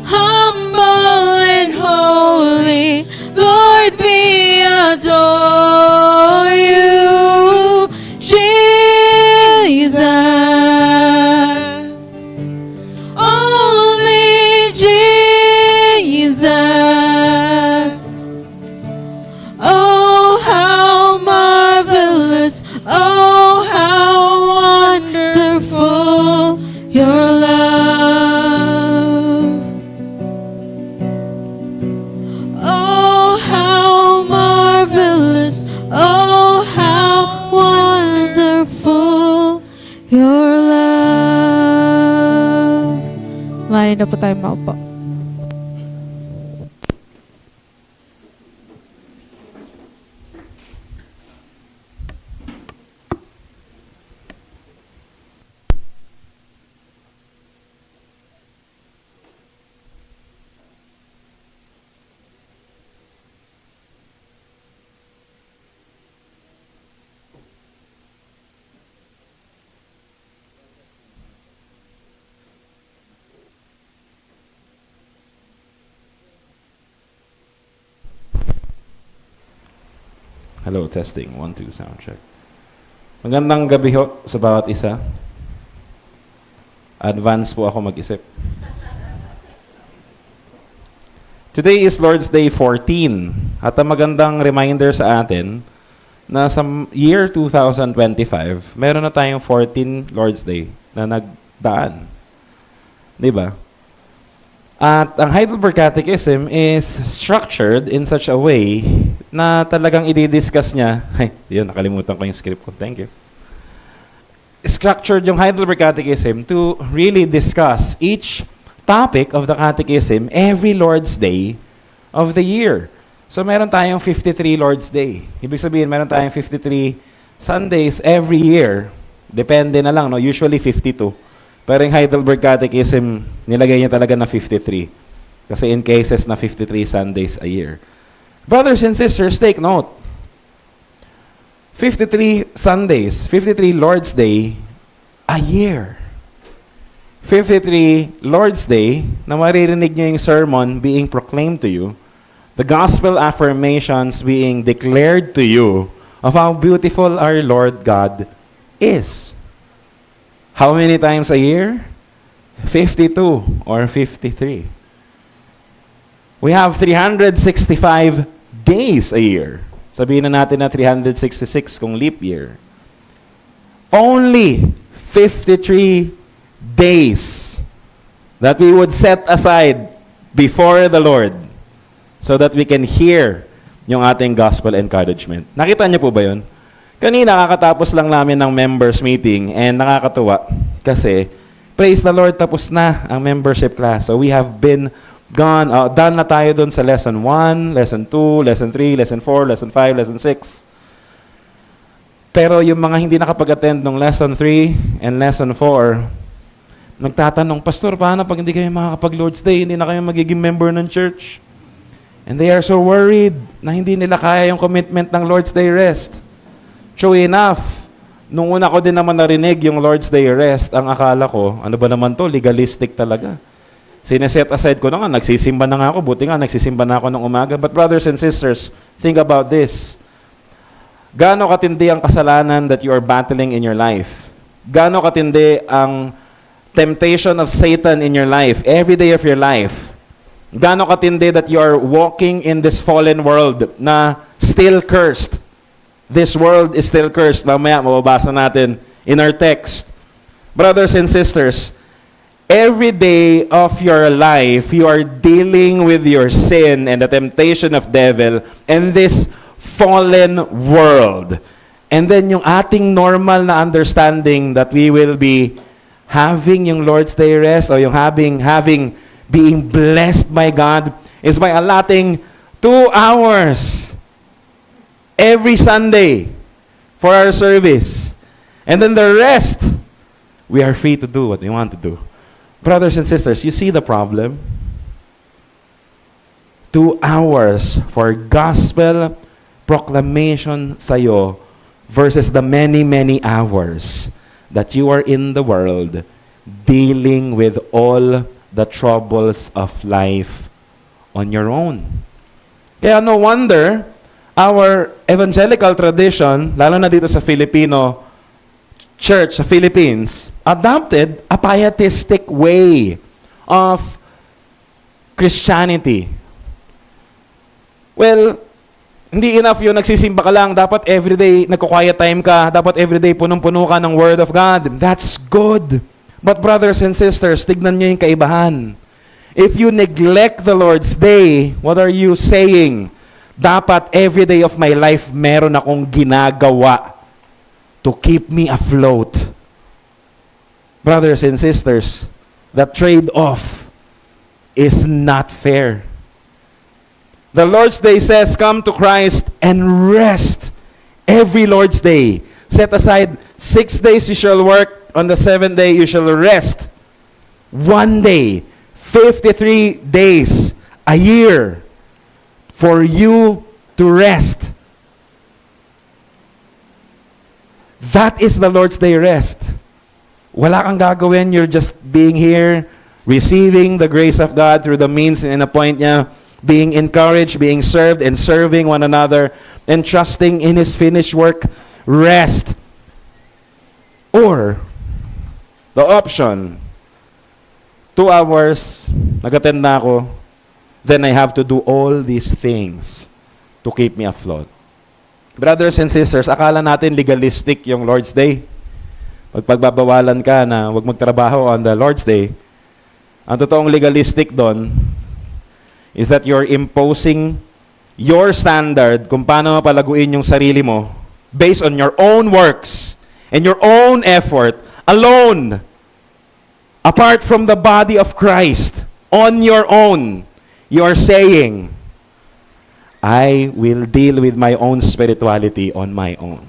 Humble and holy, Lord, we adore you, Jesus. Only Jesus. Oh, how marvelous, oh, how wonderful your love. Oh, how marvelous, oh, how wonderful your love. Mali na po tayo maupo. Hello, testing. 1, 2, sound check. Magandang gabi ho sa bawat isa. Advance po ako mag-isip. Today is Lord's Day 14. At ang magandang reminder sa atin na sa year 2025, meron na tayong 14 Lord's Day na nagdaan. Di ba? At ang Heidelberg Catechism is structured in such a way na talagang i-discuss niya. Ay, yun, nakalimutan ko yung script ko. Thank you. Structured yung Heidelberg Catechism to really discuss each topic of the Catechism every Lord's Day of the year. So meron tayong 53 Lord's Day. Ibig sabihin, meron tayong 53 Sundays every year. Depende na lang, no? Usually 52. Pero yung Heidelberg Catechism, nilagay niya talaga na 53. Kasi in cases na 53 Sundays a year. Brothers and sisters, take note. 53 Sundays, 53 Lord's Day a year. 53 Lord's Day na maririnig niyo yung sermon being proclaimed to you, the gospel affirmations being declared to you of how beautiful our Lord God is. How many times a year? 52 or 53. We have 365 days a year. Sabihin na natin na 366 kung leap year. Only 53 days that we would set aside before the Lord so that we can hear yung ating gospel encouragement. Nakita niyo po ba yun? Kanina, kakatapos lang namin ng members meeting and nakakatuwa kasi, praise the Lord, tapos na ang membership class. So we have been done na tayo dun sa lesson 1, lesson 2, lesson 3, lesson 4, lesson 5, lesson 6. Pero yung mga hindi nakapag-attend ng lesson 3 and lesson 4, nagtatanong, Pastor, paano pag hindi kayo makakapag-Lord's Day, hindi na kayo magiging member ng church? And they are so worried na hindi nila kaya yung commitment ng Lord's Day rest. True enough, nung una ko din naman narinig yung Lord's Day rest, ang akala ko, ano ba naman to, legalistic talaga. Sineset aside ko na nga, nagsisimba na nga ako, buti nga, nagsisimba na ako ng umaga. But brothers and sisters, think about this. Gaano katindi ang kasalanan that you are battling in your life? Gaano katindi ang temptation of Satan in your life, every day of your life? Gaano katindi that you are walking in this fallen world na still cursed? This world is still cursed. Mamaya, mababasa natin in our text. Brothers and sisters, every day of your life, you are dealing with your sin and the temptation of devil and this fallen world. And then yung ating normal na understanding that we will be having yung Lord's Day rest or yung being blessed by God is by allotting 2 hours every Sunday for our service. And then the rest, we are free to do what we want to do. Brothers and sisters, you see the problem? 2 hours for gospel proclamation sa'yo versus the many, many hours that you are in the world dealing with all the troubles of life on your own. Kaya no wonder, our evangelical tradition, lalo na dito sa Filipino church, sa Philippines, adopted a pietistic way of Christianity. Well, hindi enough yun, nagsisimba ka lang, dapat everyday nagko-quiet time ka, dapat everyday punong-puno ka ng Word of God. That's good. But brothers and sisters, tignan niyo yung kaibahan. If you neglect the Lord's Day, what are you saying? Dapat every day of my life meron akong ginagawa to keep me afloat. Brothers and sisters, the trade-off is not fair. The Lord's Day says, come to Christ and rest every Lord's Day. Set aside 6 days you shall work, on the 7th day you shall rest. 1 day, 53 days a year for you to rest. That is the Lord's Day rest. Wala kang gagawin, you're just being here, receiving the grace of God through the means and appoint niya, being encouraged, being served, and serving one another. and trusting in His finished work, rest. Or, the option, 2 hours, nag-attend na ako, then I have to do all these things to keep me afloat. Brothers and sisters, akala natin legalistic yung Lord's Day. Pag pagbabawalan ka na huwag magtrabaho on the Lord's Day, ang totoong legalistic doon is that you're imposing your standard kung paano mapalaguin yung sarili mo based on your own works and your own effort alone, apart from the body of Christ, on your own. You are saying, I will deal with my own spirituality on my own.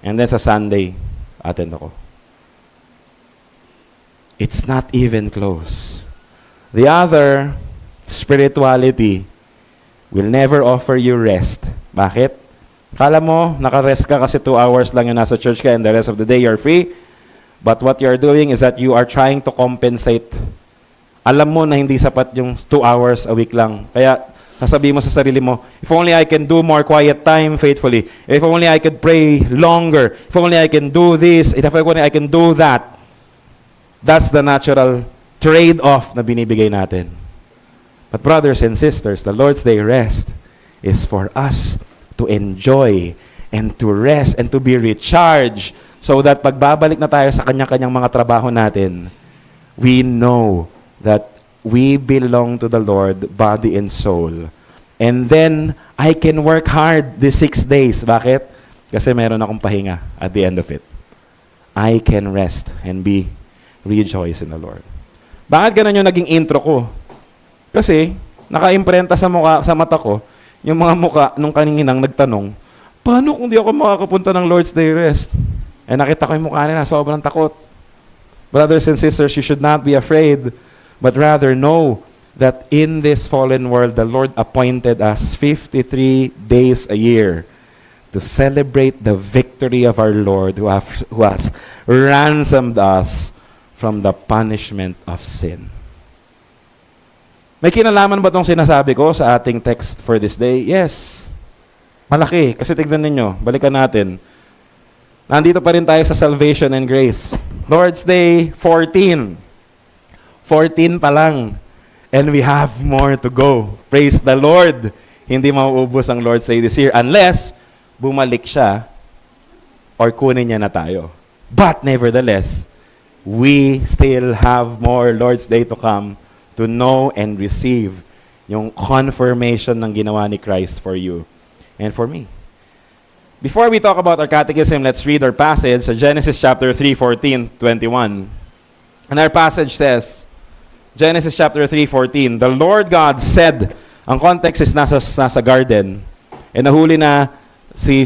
And then sa Sunday, attend ako. It's not even close. The other, spirituality, will never offer you rest. Bakit? Kala mo, naka-rest ka kasi 2 hours lang yung nasa church ka and the rest of the day you're free. But what you're doing is that you are trying to compensate. Alam mo na hindi sapat yung 2 hours a week lang. Kaya, sasabihin mo sa sarili mo, if only I can do more quiet time faithfully, if only I could pray longer, if only I can do this, if only I can do that. That's the natural trade-off na binibigay natin. But brothers and sisters, the Lord's Day rest is for us to enjoy and to rest and to be recharged so that pagbabalik na tayo sa kanya-kanyang mga trabaho natin, we know that we belong to the Lord, body and soul. And then, I can work hard these 6 days. Bakit? Kasi meron akong pahinga at the end of it. I can rest and be rejoice in the Lord. Bakit ganun yung naging intro ko? Kasi, naka-imprenta sa mata ko, yung mga muka nung kaninang nagtanong, paano kung di ako makakapunta ng Lord's Day rest? Eh nakita ko yung mukha nila, sobrang takot. Brothers and sisters, you should not be afraid, but rather know that in this fallen world, the Lord appointed us 53 days a year to celebrate the victory of our Lord who has ransomed us from the punishment of sin. May kinalaman ba itong sinasabi ko sa ating text for this day? Yes. Malaki. Kasi tignan ninyo, balikan natin. Nandito pa rin tayo sa salvation and grace. Lord's Day 14. 14 pa lang. And we have more to go. Praise the Lord. Hindi mauubos ang Lord's Day this year unless bumalik siya or kunin niya na tayo. But nevertheless, we still have more Lord's Day to come to know and receive yung confirmation ng ginawa ni Christ for you and for me. Before we talk about our catechism, let's read our passage sa Genesis chapter 3, 14, 21. And our passage says, Genesis chapter 3, 14, the Lord God said, ang context is nasa garden, and nahuli na si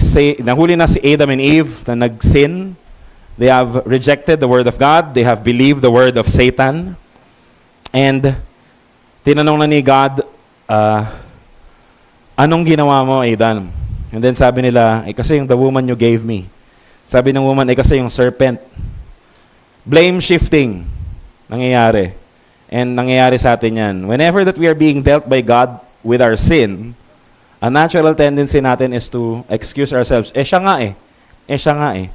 Adam and Eve na nag-sin. They have rejected the word of God. They have believed the word of Satan. And tinanong na ni God, anong ginawa mo, Adam? And then sabi nila, kasi yung the woman you gave me. Sabi ng woman, kasi yung serpent. Blame shifting nangyayari. And nangyayari sa atin yan. Whenever that we are being dealt by God with our sin, a natural tendency natin is to excuse ourselves. Siya nga eh.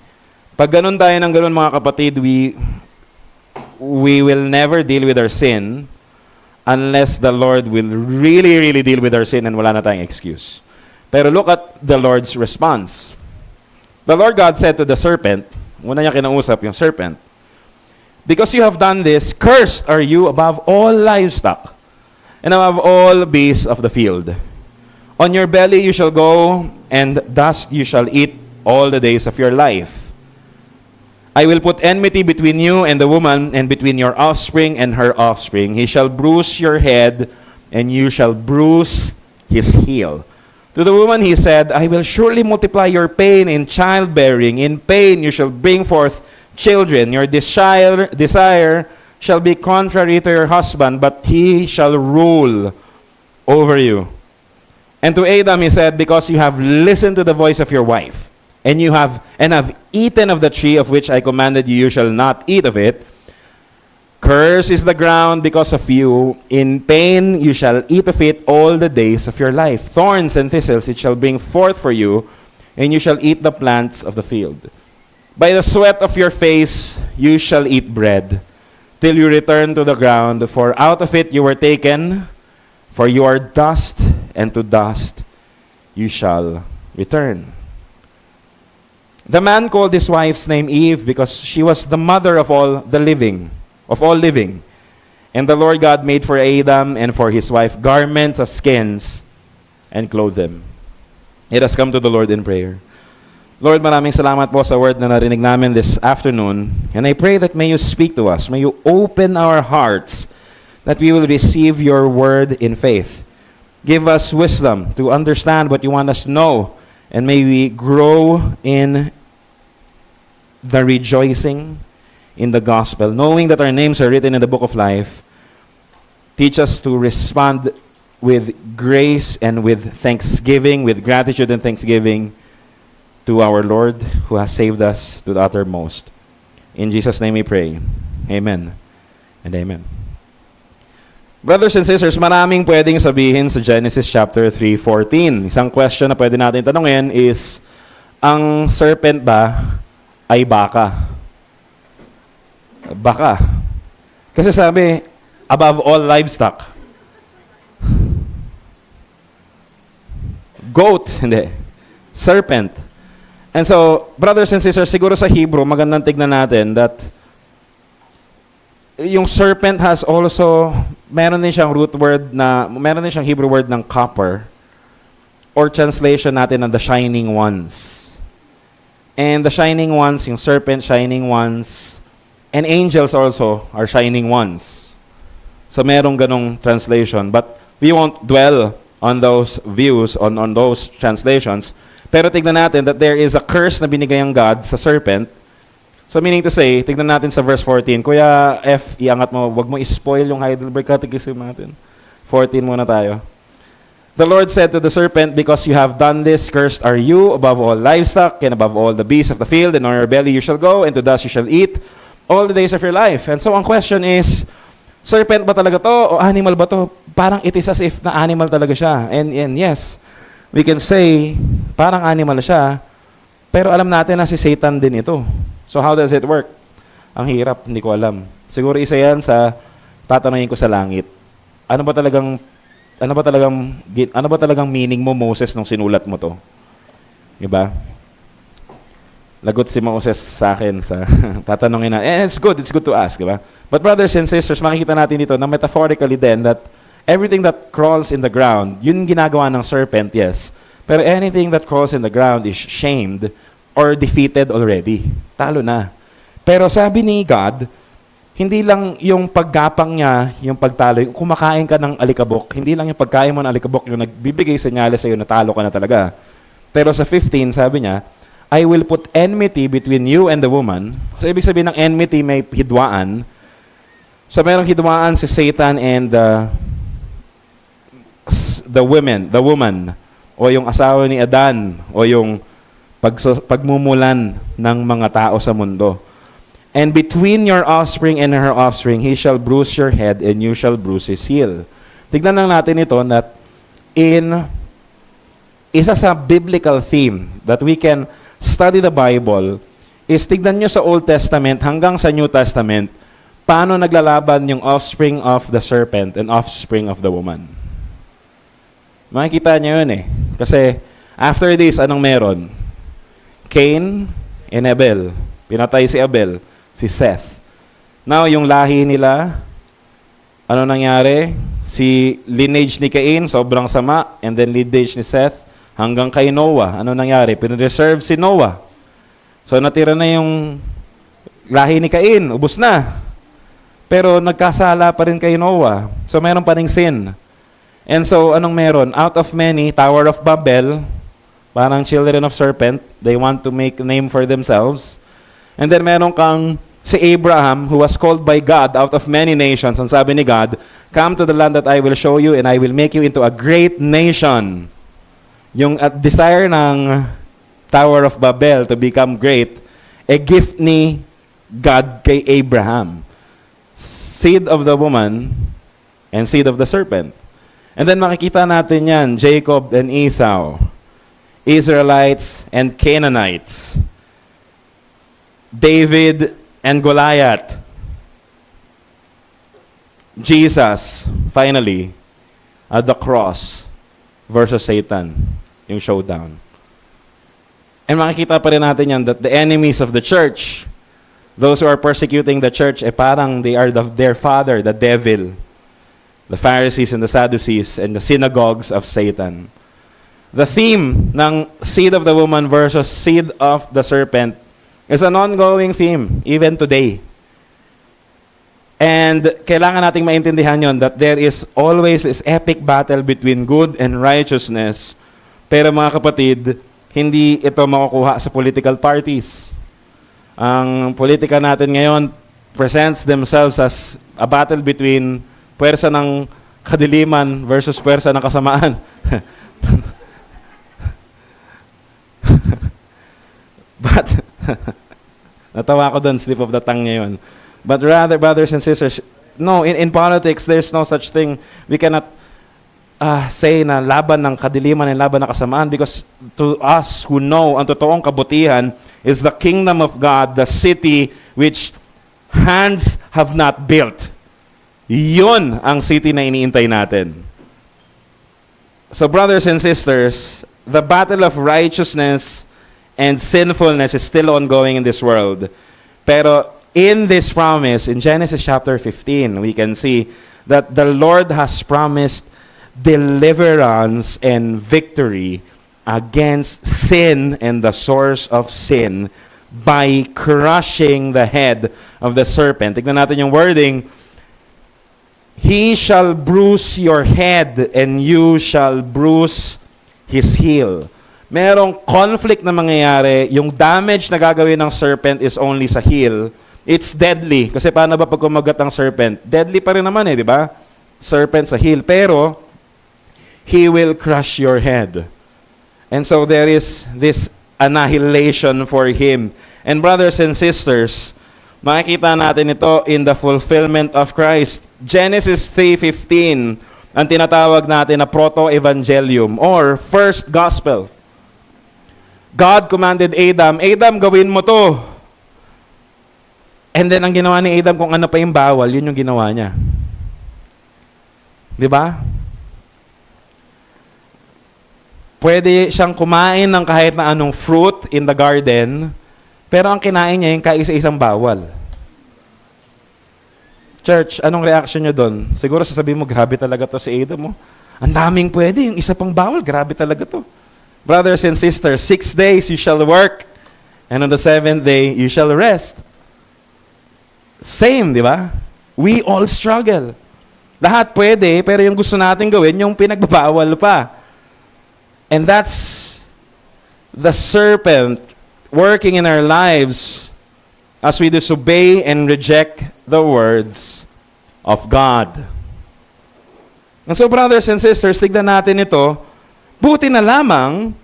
Pag ganun tayo ng ganun mga kapatid, we will never deal with our sin unless the Lord will really, really deal with our sin and wala na tayong excuse. Pero look at the Lord's response. The Lord God said to the serpent, una niya kinausap yung serpent, because you have done this, cursed are you above all livestock and above all beasts of the field. On your belly you shall go, and dust you shall eat all the days of your life. I will put enmity between you and the woman, and between your offspring and her offspring. He shall bruise your head, and you shall bruise his heel. To the woman he said, I will surely multiply your pain in childbearing. In pain you shall bring forth children. Your desire shall be contrary to your husband, but he shall rule over you. And to Adam he said, because you have listened to the voice of your wife, and have eaten of the tree of which I commanded you, you shall not eat of it. Cursed is the ground because of you. In pain you shall eat of it all the days of your life. Thorns and thistles it shall bring forth for you, and you shall eat the plants of the field. By the sweat of your face you shall eat bread, till you return to the ground, for out of it you were taken, for you are dust, and to dust you shall return. The man called his wife's name Eve because she was the mother of all living. And the Lord God made for Adam and for his wife garments of skins and clothed them. Let us come to the Lord in prayer. Lord, maraming salamat po sa word na narinig namin this afternoon. And I pray that may you speak to us. May you open our hearts that we will receive your word in faith. Give us wisdom to understand what you want us to know. And may we grow in the rejoicing in the gospel, knowing that our names are written in the book of life. Teach us to respond with grace and with thanksgiving, with gratitude and thanksgiving to our Lord who has saved us to the uttermost. In Jesus' name we pray. Amen and amen. Brothers and sisters, maraming pwedeng sabihin sa Genesis chapter 3:14. Isang question na pwede natin tanungin is, ang serpent ba ay baka? Baka. Kasi sabi, above all livestock. Goat, hindi. Serpent. And so, brothers and sisters, siguro sa Hebrew, magandang tignan natin that yung serpent has also, meron din siyang Hebrew word ng copper, or translation natin ng the shining ones. And the shining ones, yung serpent, shining ones, and angels also are shining ones. So merong ganong translation. But we won't dwell on those views, on those translations. Pero tignan natin that there is a curse na binigay ang God sa serpent. So meaning to say, tignan natin sa verse 14. Kuya F, iangat mo, wag mo ispoil yung Heidelberg Catechism natin. 14 muna tayo. The Lord said to the serpent, because you have done this, cursed are you above all livestock and above all the beasts of the field, and on your belly you shall go, and to dust you shall eat all the days of your life. And so ang question is, serpent ba talaga to o animal ba to? Parang it is as if na animal talaga siya. And yes, we can say, parang animal siya, pero alam natin na si Satan din ito. So how does it work? Ang hirap, hindi ko alam. Siguro isa yan sa tatanungin ko sa langit. Ano ba talagang meaning mo, Moses, nung sinulat mo to? Diba? Lagot si Moses sa akin sa tatanungin na. And it's good to ask, diba? But brothers and sisters, makikita natin dito na metaphorically then that everything that crawls in the ground, yun ginagawa ng serpent, yes. Pero anything that crawls in the ground is shamed or defeated already. Talo na. Pero sabi ni God, hindi lang yung paggapang niya, yung pagtalo, yung kumakain ka ng alikabok, hindi lang yung pagkain mo ng alikabok yung nagbibigay senyales sa'yo na talo ka na talaga. Pero sa 15, sabi niya, I will put enmity between you and the woman. So, ibig sabihin ng enmity, may hidwaan. So, merong hidwaan si Satan and the woman, o yung asawa ni Adan, o yung pagmumulan ng mga tao sa mundo. And between your offspring and her offspring, he shall bruise your head and you shall bruise his heel. Tignan lang natin ito that isa sa biblical theme that we can study the Bible is tignan nyo sa Old Testament hanggang sa New Testament paano naglalaban yung offspring of the serpent and offspring of the woman. Makikita nyo yun eh. Kasi after this, anong meron? Cain and Abel. Pinatay si Abel, si Seth. Now, yung lahi nila, ano nangyari? Si lineage ni Cain, sobrang sama. And then lineage ni Seth, hanggang kay Noah. Ano nangyari? Pinreserve si Noah. So, natira na yung lahi ni Cain. Ubus na. Pero nagkasala pa rin kay Noah. So, meron pa ring sin. And so, anong meron? Out of many, Tower of Babel, parang children of serpent, they want to make a name for themselves. And then meron kang si Abraham, who was called by God out of many nations. Ang sabi ni God, come to the land that I will show you and I will make you into a great nation. Yung desire ng Tower of Babel to become great, a gift ni God kay Abraham. seed of the woman, and seed of the serpent. And then makikita natin yan, Jacob and Esau, Israelites and Canaanites, David and Goliath, Jesus, finally, at the cross versus Satan, yung showdown. And makikita pa rin natin yan that the enemies of the church, those who are persecuting the church, parang they are their father, the devil, the Pharisees and the Sadducees and the synagogues of Satan. The theme ng seed of the woman versus seed of the serpent is an ongoing theme even today. And kailangan nating maintindihan yon that there is always this epic battle between good and righteousness. Pero mga kapatid, hindi ito makukuha sa political parties. Ang politika natin ngayon presents themselves as a battle between puwersa ng kadiliman versus puwersa ng kasamaan. But, natawa ko doon, slip of the tongue ngayon. But rather, brothers and sisters, no, in politics, there's no such thing. We cannot say na laban ng kadiliman and laban ng kasamaan because to us who know ang totoong kabutihan is the kingdom of God, the city which hands have not built. Yun ang city na iniintay natin. So brothers and sisters, the battle of righteousness and sinfulness is still ongoing in this world. Pero in this promise, in Genesis chapter 15, we can see that the Lord has promised deliverance and victory against sin and the source of sin by crushing the head of the serpent. Tignan natin yung wording. He shall bruise your head and you shall bruise his heel. Merong conflict na mangyayari. Yung damage na gagawin ng serpent is only sa heel. It's deadly. Kasi paano ba pag kumagat ang serpent? Deadly pa rin naman di ba? Serpent sa heel. Pero, he will crush your head. And so there is this annihilation for him. And brothers and sisters, makikita natin ito in the fulfillment of Christ. Genesis 3:15, ang tinatawag natin na proto-evangelium or first gospel. God commanded Adam, Adam, gawin mo to. And then ang ginawa ni Adam, kung ano pa yung bawal, yun yung ginawa niya. Di ba? Pwede siyang kumain ng kahit na anong fruit in the garden, pero ang kinain niya yung kaisa-isang bawal. Church, anong reaction niyo doon? Siguro sasabihin mo, grabe talaga to si Adam mo. Ang daming pwede, yung isa pang bawal, grabe talaga to. Brothers and sisters, 6 days you shall work, and on the 7th day you shall rest. Same, di ba? We all struggle. Lahat pwede, pero yung gusto natin gawin, yung pinagbabawal pa. And that's the serpent working in our lives as we disobey and reject the words of God. And so, brothers and sisters, tignan natin ito. Buti na lamang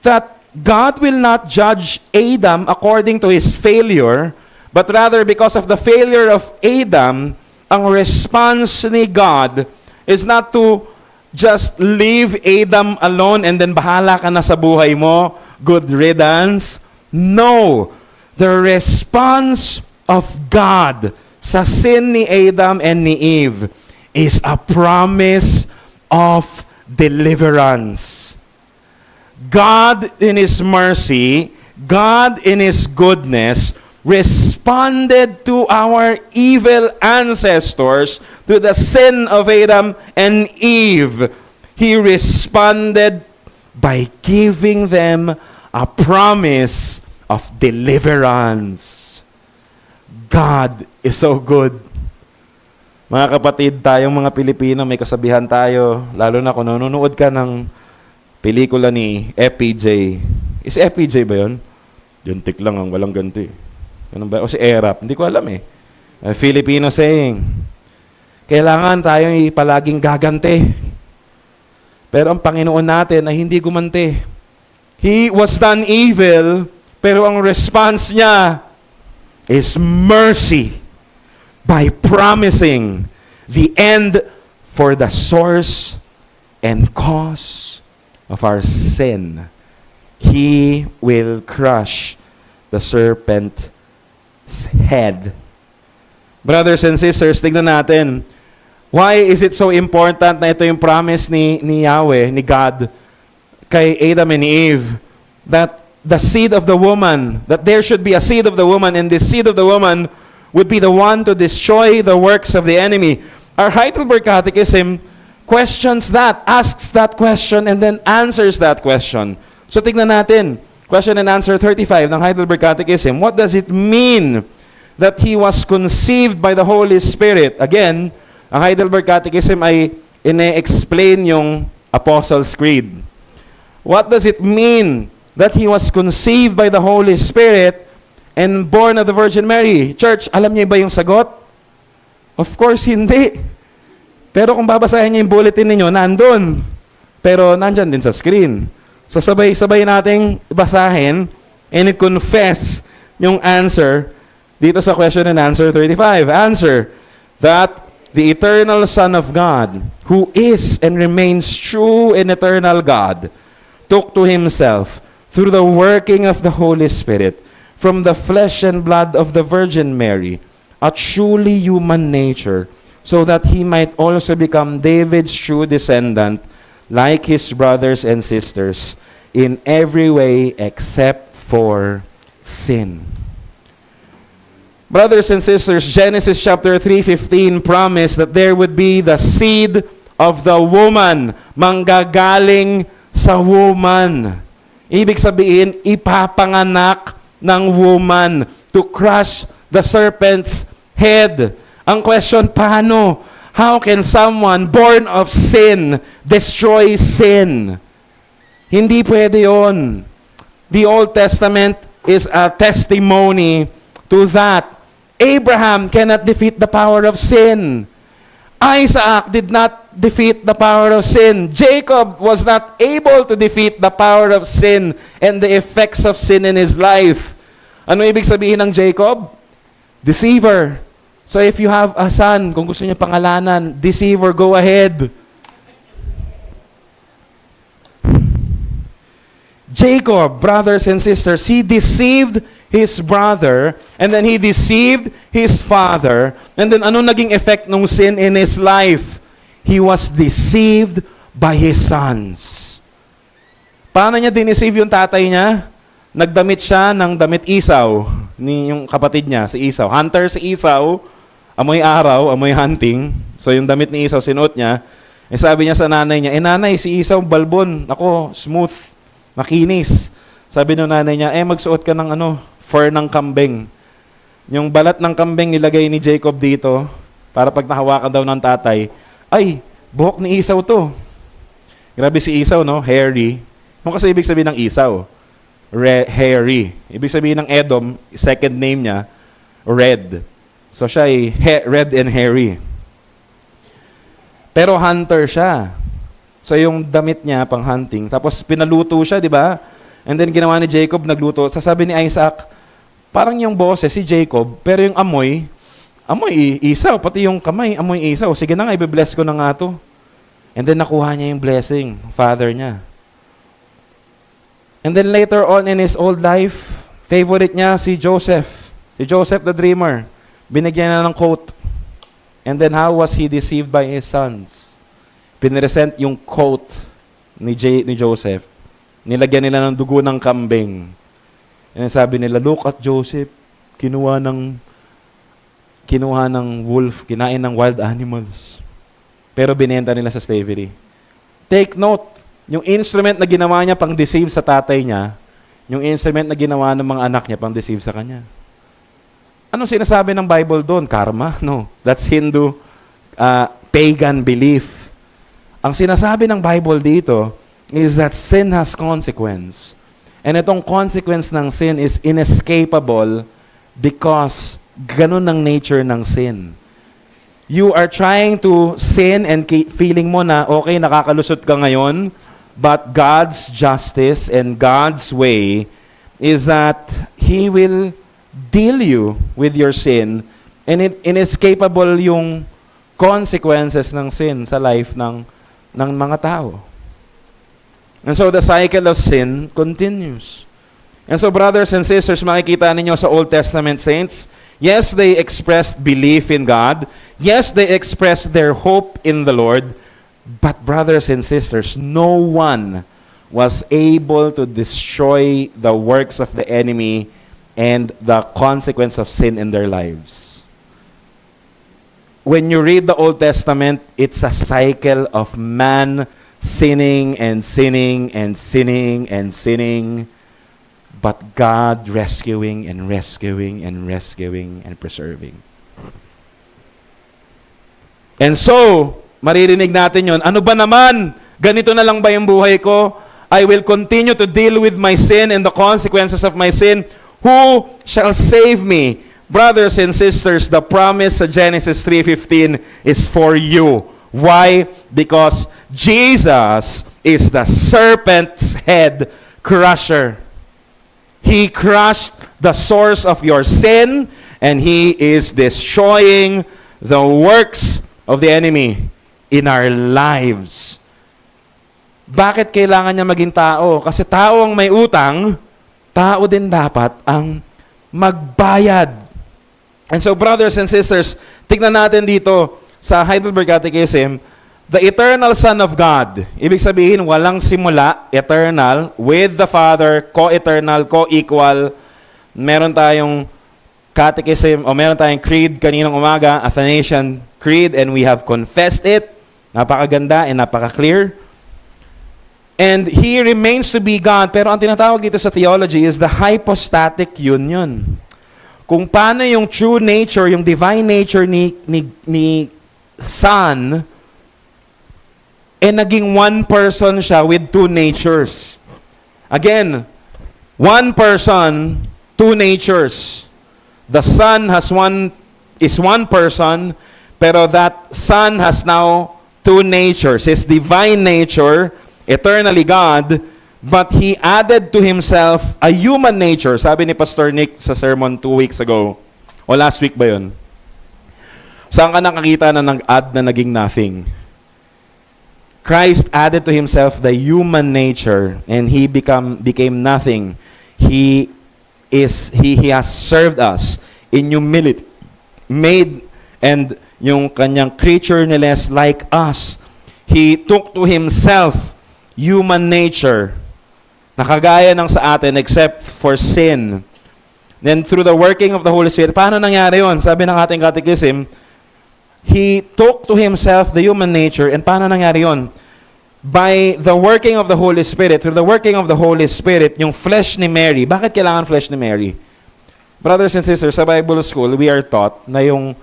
that God will not judge Adam according to his failure, but rather because of the failure of Adam, ang response ni God is not to just leave Adam alone and then bahala ka na sa buhay mo, good riddance. No. The response of God sa sin ni Adam and ni Eve is a promise of deliverance. God in His mercy, God in His goodness, responded to our evil ancestors, to the sin of Adam and Eve. He responded by giving them a promise of deliverance. God is so good. Mga kapatid, tayong mga Pilipino, may kasabihan tayo, lalo na kung nanonood ka ng pelikula ni FPJ. Is FPJ ba yun? Juntik lang ang walang ganti. Ganun ba? O si Erap? Hindi ko alam eh. Filipino saying, kailangan tayong palaging gagante. Pero ang Panginoon natin ay hindi gumante. He was done evil, pero ang response niya is mercy. by promising the end for the source and cause of our sin. He will crush the serpent's head. Brothers and sisters, tignan natin. Why is it so important na ito yung promise ni Yahweh, ni God, kay Adam and Eve, that the seed of the woman, that there should be a seed of the woman, and this seed of the woman would be the one to destroy the works of the enemy. Our Heidelberg Catechism questions that, asks that question, and then answers that question. So tignan natin, question and answer 35 ng Heidelberg Catechism. What does it mean that he was conceived by the Holy Spirit? Again, ang Heidelberg Catechism ay ine-explain yung Apostles' Creed. What does it mean that he was conceived by the Holy Spirit and born of the Virgin Mary? Church, alam niyo ba yung sagot? Of course, hindi. Pero kung babasahin niyo yung bulletin ninyo, nandun. Pero nandyan din sa screen. So sabay-sabay nating basahin and confess yung answer dito sa question and answer 35. Answer, that the eternal Son of God, who is and remains true and eternal God, took to himself, through the working of the Holy Spirit, from the flesh and blood of the Virgin Mary, a truly human nature, so that he might also become David's true descendant, like his brothers and sisters, in every way except for sin. Brothers and sisters, Genesis chapter 3:15 promised that there would be the seed of the woman, manggagaling sa woman. Ibig sabihin, ipapanganak ng woman to crush the serpent's head. Ang question, paano? How can someone born of sin destroy sin? Hindi pwede yon. The Old Testament is a testimony to that. Abraham cannot defeat the power of sin. Isaac did not defeat the power of sin. Jacob was not able to defeat the power of sin and the effects of sin in his life. Ano ibig sabihin ng Jacob? Deceiver. So if you have a son, kung gusto niyo pangalanan, deceiver, go ahead. Jacob, brothers and sisters, he deceived his brother, and then he deceived his father, and then ano naging effect ng sin in his life? He was deceived by his sons. Paano niya dineceive yung tatay niya? Nagdamit siya ng damit Isaw, ni yung kapatid niya, si Isaw. Hunter si Isaw, amoy araw, amoy hunting. So yung damit ni Isaw, sinuot niya. Eh sabi niya sa nanay niya, nanay, si Isaw balbon, ako smooth, makinis. Sabi ng nanay niya, magsuot ka ng fur ng kambing. Yung balat ng kambing nilagay ni Jacob dito, para pag nahawakan daw ng tatay, ay, buhok ni Isaw to. Grabe si Isaw, no? Hairy. Ano kasi ibig sabihin ng Isaw? Hairy. Ibig sabihin ng Edom, second name niya, red. So siya ay red and hairy. Pero hunter siya. So yung damit niya pang hunting, tapos pinaluto siya, di ba? And then ginawa ni Jacob, nagluto. Sasabi ni Isaac, parang yung boses si Jacob, pero yung amoy Isaw, pati yung kamay, amoy Isaw. Sige na nga, i-bless ko na nga to. And then nakuha niya yung blessing, father niya. And then later on in his old life, favorite niya si Joseph. Si Joseph the dreamer. Binigyan na ng coat. And then how was he deceived by his sons? Pinresent yung coat ni Joseph. Nilagyan nila ng dugo ng kambing. And sabi nila, look at Joseph, kinuha ng wolf, kinain ng wild animals. Pero binenta nila sa slavery. Take note, yung instrument na ginawa niya pang deceive sa tatay niya, yung instrument na ginawa ng mga anak niya pang deceive sa kanya. Anong sinasabi ng Bible doon? Karma? No. That's Hindu pagan belief. Ang sinasabi ng Bible dito is that sin has consequence. And itong consequence ng sin is inescapable because ganun ang nature ng sin. You are trying to sin and feeling mo na, okay, nakakalusot ka ngayon, but God's justice and God's way is that He will deal you with your sin And inescapable yung consequences ng sin sa life ng mga tao. And so the cycle of sin continues. And so brothers and sisters, makikita ninyo sa Old Testament saints, yes, they expressed belief in God. Yes, they expressed their hope in the Lord. But brothers and sisters, no one was able to destroy the works of the enemy and the consequence of sin in their lives. When you read the Old Testament, it's a cycle of man sinning and sinning and sinning and sinning, but God rescuing and rescuing and rescuing and preserving. And so, maririnig natin yon. Ano ba naman? Ganito na lang ba yung buhay ko? I will continue to deal with my sin and the consequences of my sin. Who shall save me? Brothers and sisters, the promise sa Genesis 3:15 is for you. Why? Because Jesus is the serpent's head crusher. He crushed the source of your sin, and He is destroying the works of the enemy in our lives. Bakit kailangan niya maging tao? Kasi tao ang may utang, tao din dapat ang magbayad. And so brothers and sisters, tignan natin dito sa Heidelberg Catechism, the eternal Son of God. Ibig sabihin, walang simula, eternal, with the Father, co-eternal, co-equal. Meron tayong catechism, o meron tayong creed kaninang umaga, Athanasian Creed, and we have confessed it. Napakaganda and napaka-clear. And He remains to be God, pero ang tinatawag dito sa theology is the hypostatic union. Kung paano yung true nature, yung divine nature ni Son, naging one person siya with two natures. Again, one person, two natures. The Son is one person, pero that Son has now two natures. His divine nature, eternally God, but He added to Himself a human nature. Sabi ni Pastor Nick sa sermon 2 weeks ago, o last week ba yun? Saan ka nakakita na nag-add na naging nothing? Christ added to Himself the human nature, and He became nothing. He has served us in humility, made and yung kanyang creatureness like us. He took to Himself human nature, nakagaya ng sa atin except for sin. Then through the working of the Holy Spirit, paano nangyari yun? Sabi ng ating catechism, He took to Himself the human nature, and paano nangyari yun? By the working of the Holy Spirit, through the working of the Holy Spirit, yung flesh ni Mary. Bakit kailangan flesh ni Mary? Brothers and sisters, sa Bible School, we are taught na yung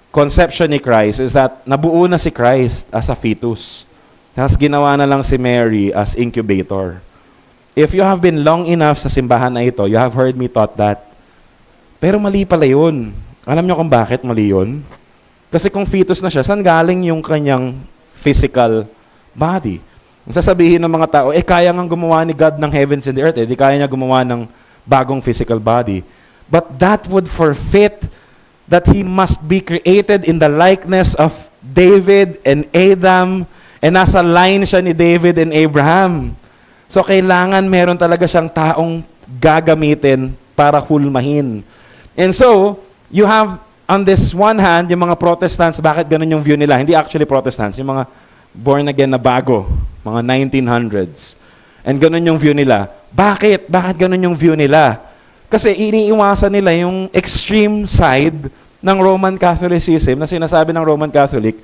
conception ni Christ is that nabuo na si Christ as a fetus. Tapos ginawa na lang si Mary as incubator. If you have been long enough sa simbahan na ito, you have heard me taught that. Pero mali pala yun. Alam nyo kung bakit mali yun? Kasi kung fetus na siya, saan galing yung kanyang physical body? Ang sasabihin ng mga tao, kaya nga gumawa ni God ng heavens and the earth, di kaya niya gumawa ng bagong physical body. But that would forfeit that He must be created in the likeness of David and Adam, and nasa line siya ni David and Abraham. So kailangan meron talaga siyang taong gagamitin para hulmahin. And so, you have on this one hand, yung mga Protestants, bakit ganun yung view nila? Hindi actually Protestants, yung mga born again na bago, mga 1900s. And ganun yung view nila. Bakit? Bakit ganun yung view nila? Kasi iniiwasan nila yung extreme side ng Roman Catholicism na sinasabi ng Roman Catholic,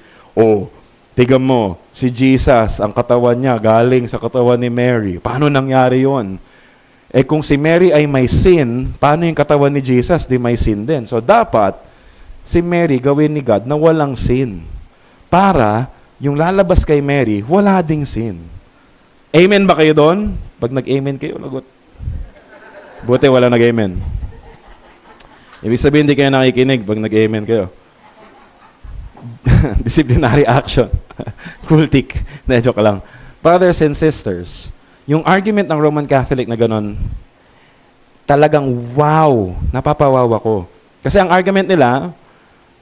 tignan mo, si Jesus, ang katawan niya galing sa katawan ni Mary. Paano nangyari yon? Kung si Mary ay may sin, paano yung katawan ni Jesus? Di may sin din. So dapat, si Mary gawin ni God na walang sin. Para yung lalabas kay Mary, wala ding sin. Amen ba kayo doon? Pag nag-amen kayo, lagot. Buti wala nag-amen. Ibig sabihin, hindi kayo nakikinig pag nag-amen kayo. Disciplinary action. Cultic. Joke lang. Brothers and sisters, yung argument ng Roman Catholic na ganon, talagang wow, napapawaw ako. Kasi ang argument nila,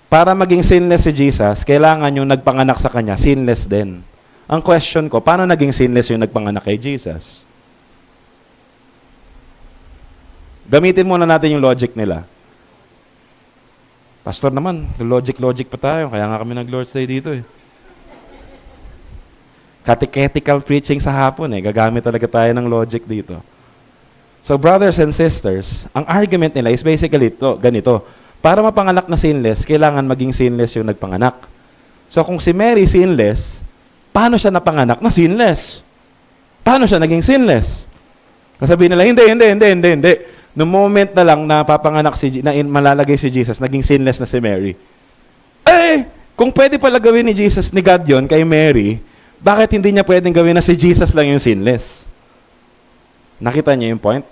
para maging sinless si Jesus, kailangan yung nagpanganak sa kanya, sinless din. Ang question ko, paano naging sinless yung nagpanganak kay Jesus? Gamitin muna natin yung logic nila. Pastor naman, logic pa tayo. Kaya nga kami nag-Lord's Day dito eh. Catechetical preaching sa hapon eh. Gagamit talaga tayo ng logic dito. So brothers and sisters, ang argument nila is basically ganito. Para mapanganak na sinless, kailangan maging sinless yung nagpanganak. So kung si Mary sinless, paano siya napanganak na sinless? Paano siya naging sinless? Kasabihin nila, hindi. No moment na lang na papanganak malalagay si Jesus, naging sinless na si Mary. Kung pwede pala gawin ni Jesus, ni God yun, kay Mary, bakit hindi niya pwedeng gawin na si Jesus lang yung sinless? Nakita niyo yung point?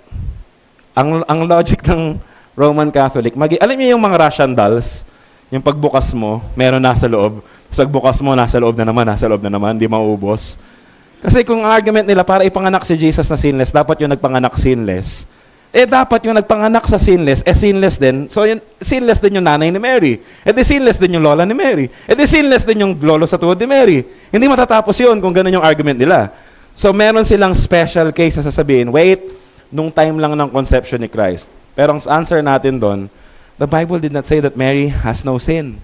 Ang logic ng Roman Catholic, alam niyo yung mga Russian dolls, yung pagbukas mo, meron nasa loob, tapos pagbukas mo, nasa loob na naman, di maubos. Kasi kung argument nila, para ipanganak si Jesus na sinless, dapat yung nagpanganak sinless. Dapat yung nagpanganak sa sinless, sinless din. So, sinless din yung nanay ni Mary. Sinless din yung lola ni Mary. Sinless din yung lolo sa tuhod ni Mary. Hindi matatapos yun kung ganun yung argument nila. So, meron silang special case na sasabihin, wait, nung time lang ng conception ni Christ. Pero ang answer natin doon, the Bible did not say that Mary has no sin.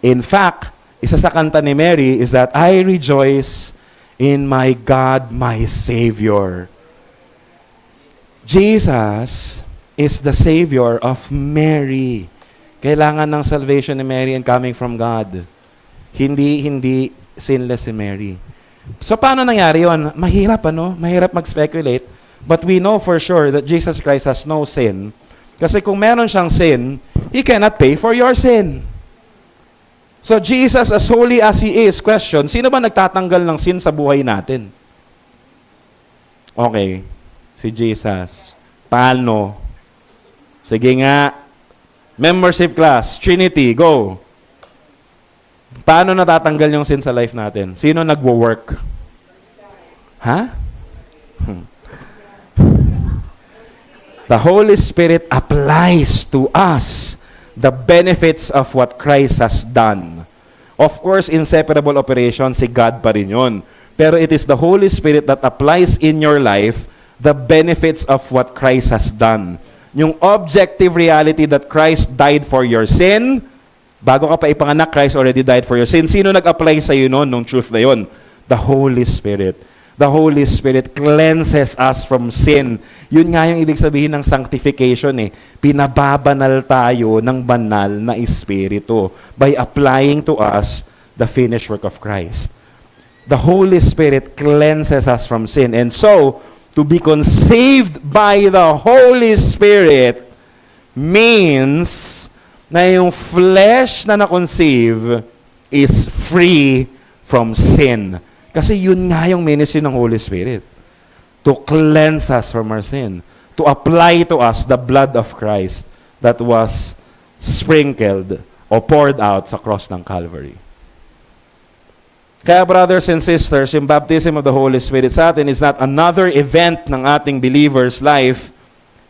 In fact, isa sa kanta ni Mary is that, I rejoice in my God, my Savior. Jesus is the Savior of Mary. Kailangan ng salvation ni Mary and coming from God. Hindi sinless si Mary. So paano nangyari yun? Mahirap mag-speculate. But we know for sure that Jesus Christ has no sin. Kasi kung meron siyang sin, He cannot pay for your sin. So Jesus, as holy as He is, question, sino ba nagtatanggal ng sin sa buhay natin? Okay, si Jesus. Paano? Sige nga. Membership class, Trinity, go. Paano natatanggal yung sin sa life natin? Sino nagwo-work? Ha? The Holy Spirit applies to us the benefits of what Christ has done. Of course, inseparable operation, si God pa rin yun. Pero it is the Holy Spirit that applies in your life the benefits of what Christ has done. Yung objective reality that Christ died for your sin, bago ka pa ipanganak, Christ already died for your sin. Sino nag-apply sa iyo noon, nung truth na yun? The Holy Spirit. The Holy Spirit cleanses us from sin. Yun nga yung ibig sabihin ng sanctification eh. Pinababanal tayo ng banal na Espiritu by applying to us the finished work of Christ. The Holy Spirit cleanses us from sin. And so, to be conceived by the Holy Spirit means na yung flesh na na-conceive is free from sin. Kasi yun nga yung ministry ng Holy Spirit. To cleanse us from our sin. To apply to us the blood of Christ that was sprinkled o poured out sa cross ng Calvary. Kaya brothers and sisters, yung baptism of the Holy Spirit sa atin is not another event ng ating believer's life.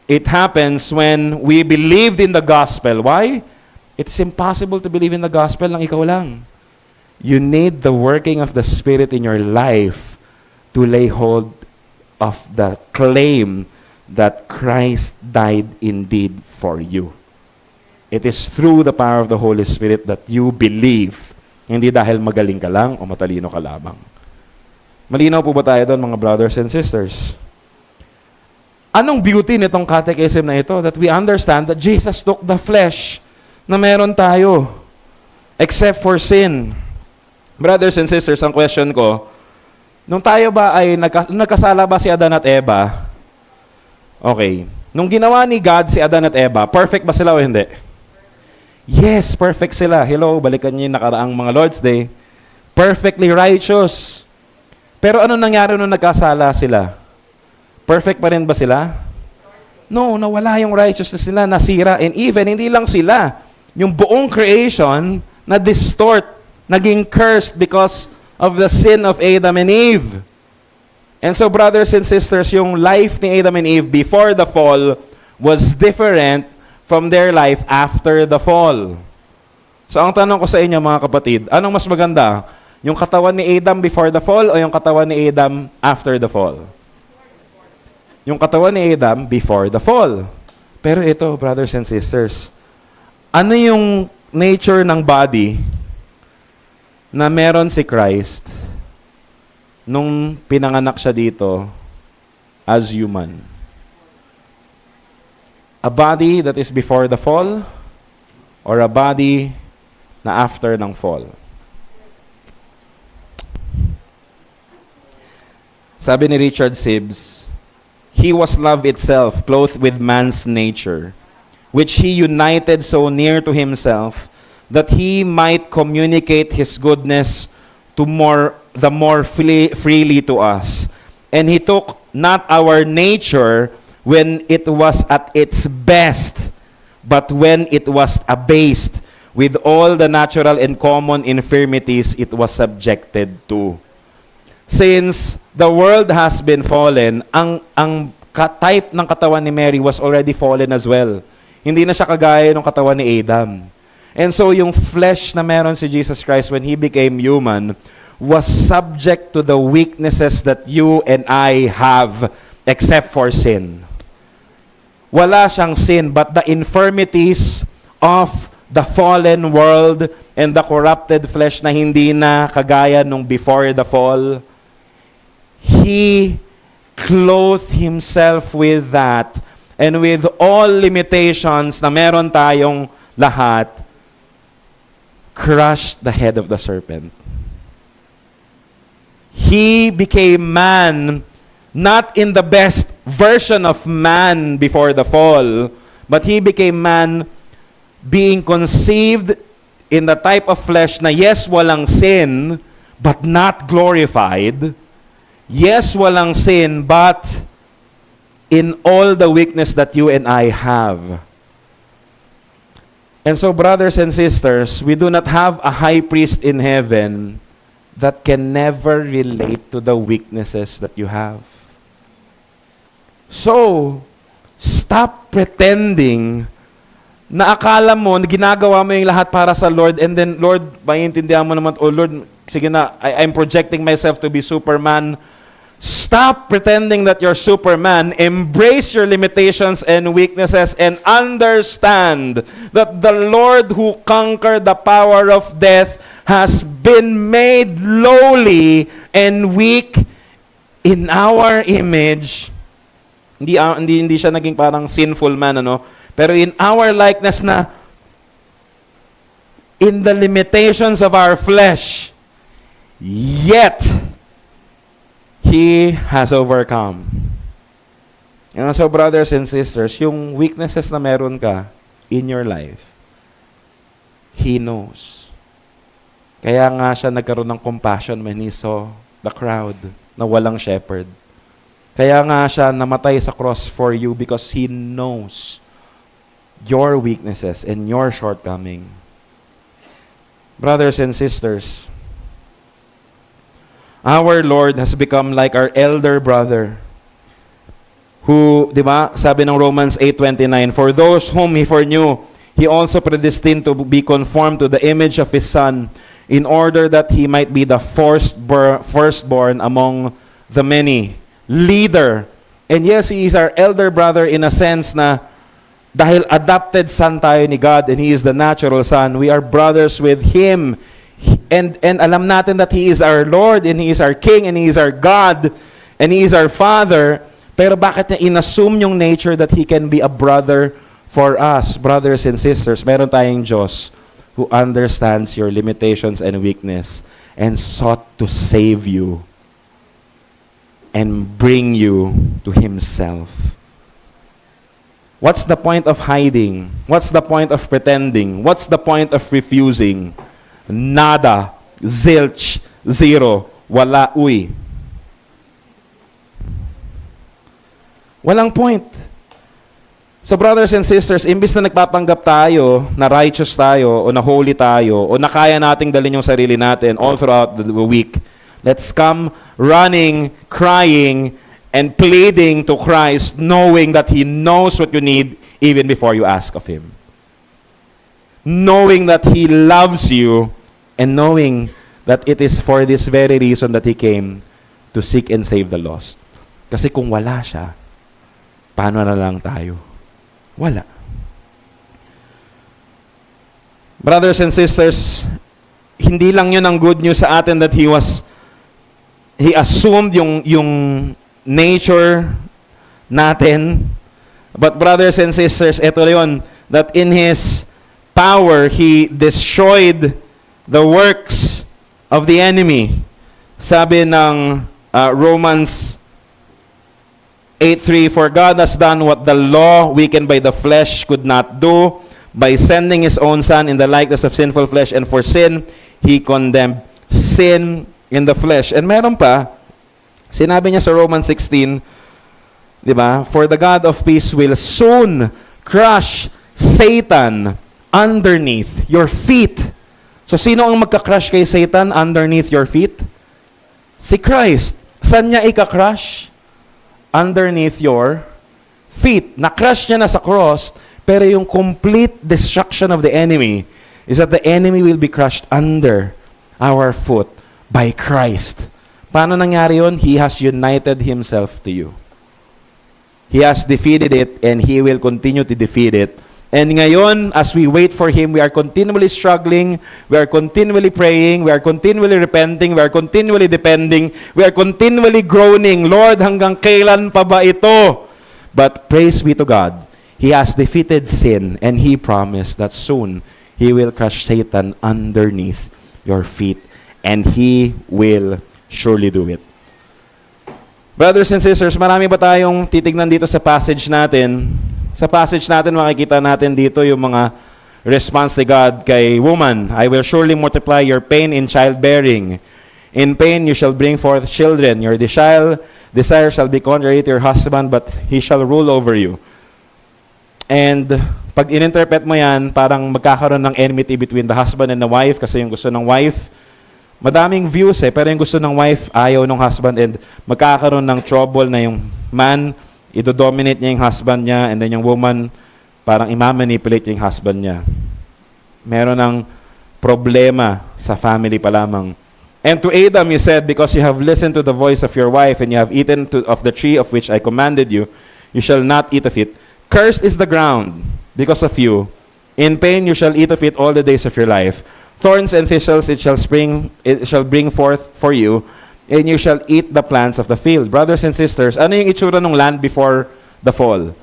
It happens when we believed in the gospel. Why? It's impossible to believe in the gospel ng ikaw lang. You need the working of the Spirit in your life to lay hold of the claim that Christ died indeed for you. It is through the power of the Holy Spirit that you believe. Hindi dahil magaling ka lang o matalino ka lamang. Malinaw po ba tayo doon, mga brothers and sisters? Anong beauty nitong catechism na ito? That we understand that Jesus took the flesh na meron tayo, except for sin. Brothers and sisters, ang question ko, nung tayo ba ay nagkasala ba si Adan at Eva? Okay. Nung ginawa ni God si Adan at Eva, perfect ba sila o hindi? Yes, perfect sila. Hello, balikan niyo yung nakaraang mga Lord's Day. Perfectly righteous. Pero ano nangyari nung nagkasala sila? Perfect pa rin ba sila? No, nawala yung righteousness nila, nasira. And even, hindi lang sila. Yung buong creation na distort, naging cursed because of the sin of Adam and Eve. And so, brothers and sisters, yung life ni Adam and Eve before the fall was different from their life after the fall. So ang tanong ko sa inyo mga kapatid, anong mas maganda? Yung katawan ni Adam before the fall o yung katawan ni Adam after the fall? Yung katawan ni Adam before the fall. Pero ito, brothers and sisters, ano yung nature ng body na meron si Christ nung pinanganak siya dito as human? A body that is before the fall or a body na after ng fall? Sabi ni Richard Sibbes, He was love itself, clothed with man's nature, which He united so near to Himself that He might communicate His goodness to the more freely to us. And He took not our nature when it was at its best, but when it was abased, with all the natural and common infirmities it was subjected to. Since the world has been fallen, ang type ng katawan ni Mary was already fallen as well. Hindi na siya kagaya ng katawan ni Adam. And so yung flesh na meron si Jesus Christ when He became human was subject to the weaknesses that you and I have except for sin. Wala siyang sin, but the infirmities of the fallen world and the corrupted flesh na hindi na kagaya nung before the fall, He clothed Himself with that, and with all limitations na meron tayong lahat, crushed the head of the serpent. He became man, not in the best version of man before the fall, but He became man being conceived in the type of flesh na yes, walang sin, but not glorified. Yes, walang sin, but in all the weakness that you and I have. And so, brothers and sisters, we do not have a high priest in heaven that can never relate to the weaknesses that you have. So, stop pretending na akala mo, na ginagawa mo yung lahat para sa Lord, and then, Lord, maintindihan mo naman, oh Lord, sige na, I'm projecting myself to be Superman. Stop pretending that you're Superman. Embrace your limitations and weaknesses and understand that the Lord who conquered the power of death has been made lowly and weak in our image. Hindi siya naging parang sinful man, ano? Pero in our likeness na in the limitations of our flesh, yet He has overcome. And so, brothers and sisters, yung weaknesses na meron ka in your life, He knows. Kaya nga siya nagkaroon ng compassion when He saw the crowd na walang shepherd. Kaya nga siya namatay sa cross for you because He knows your weaknesses and your shortcoming. Brothers and sisters, our Lord has become like our elder brother who, di ba, sabi ng Romans 8:29, for those whom He foreknew, He also predestined to be conformed to the image of His Son, in order that He might be the firstborn among the many. Leader. And yes, He is our elder brother in a sense na dahil adopted son tayo ni God and He is the natural son, we are brothers with Him. And alam natin that He is our Lord and He is our King and He is our God and He is our Father. Pero bakit niya inassume yung nature that He can be a brother for us? Brothers and sisters, meron tayong Diyos who understands your limitations and weakness and sought to save you and bring you to Himself. What's the point of hiding? What's the point of pretending? What's the point of refusing? Nada, zilch, zero, wala, uy. Walang point. So brothers and sisters, imbis na nagpapanggap tayo, na righteous tayo, o na holy tayo, o na kaya nating dalhin yung sarili natin all throughout the week, let's come running, crying, and pleading to Christ, knowing that He knows what you need even before you ask of Him. knowing that He loves you, and knowing that it is for this very reason that He came to seek and save the lost. Kasi kung wala siya, paano na lang tayo? Wala. Brothers and sisters, hindi lang yun ang good news sa atin that He assumed yung nature natin. But brothers and sisters, ito yun, that in His power, He destroyed the works of the enemy. Sabi ng Romans 8:3, "For God has done what the law, weakened by the flesh, could not do, by sending His own Son in the likeness of sinful flesh, and for sin, He condemned sin in the flesh." And meron pa, sinabi niya sa Romans 16, di ba? "For the God of peace will soon crush Satan underneath your feet." So, sino ang magka-crush kay Satan underneath your feet? Si Christ. Saan niya ika-crush? Underneath your feet. Na-crush niya na sa cross, pero yung complete destruction of the enemy is that the enemy will be crushed under our foot by Christ. Paano nangyari yun? He has united Himself to you. He has defeated it, and He will continue to defeat it. And ngayon, as we wait for Him, we are continually struggling, we are continually praying, we are continually repenting, we are continually depending, we are continually groaning, "Lord, hanggang kailan pa ba ito?" But praise be to God, He has defeated sin, and He promised that soon He will crush Satan underneath your feet, and He will surely do it. Brothers and sisters, marami ba tayong titignan dito sa passage natin? Sa passage natin, makikita natin dito yung mga response ni God kay woman. "I will surely multiply your pain in childbearing. In pain you shall bring forth children. Your desire shall be contrary to your husband, but he shall rule over you." And pag in-interpret mo yan, parang magkakaroon ng enmity between the husband and the wife, kasi yung gusto ng wife, madaming views pero yung gusto ng wife, ayaw ng husband, and magkakaroon ng trouble na yung man, ido-dominate niya yung husband niya, and then yung woman, parang imamanipulate yung husband niya. Meron ng problema sa family pa lamang. "And to Adam He said, because you have listened to the voice of your wife, and you have eaten of the tree of which I commanded you, you shall not eat of it. Cursed is the ground because of you. In pain you shall eat of it all the days of your life. Thorns and thistles it shall bring forth for you, and you shall eat the plants of the field." Brothers and sisters, ano yung itsura ng land before the fall?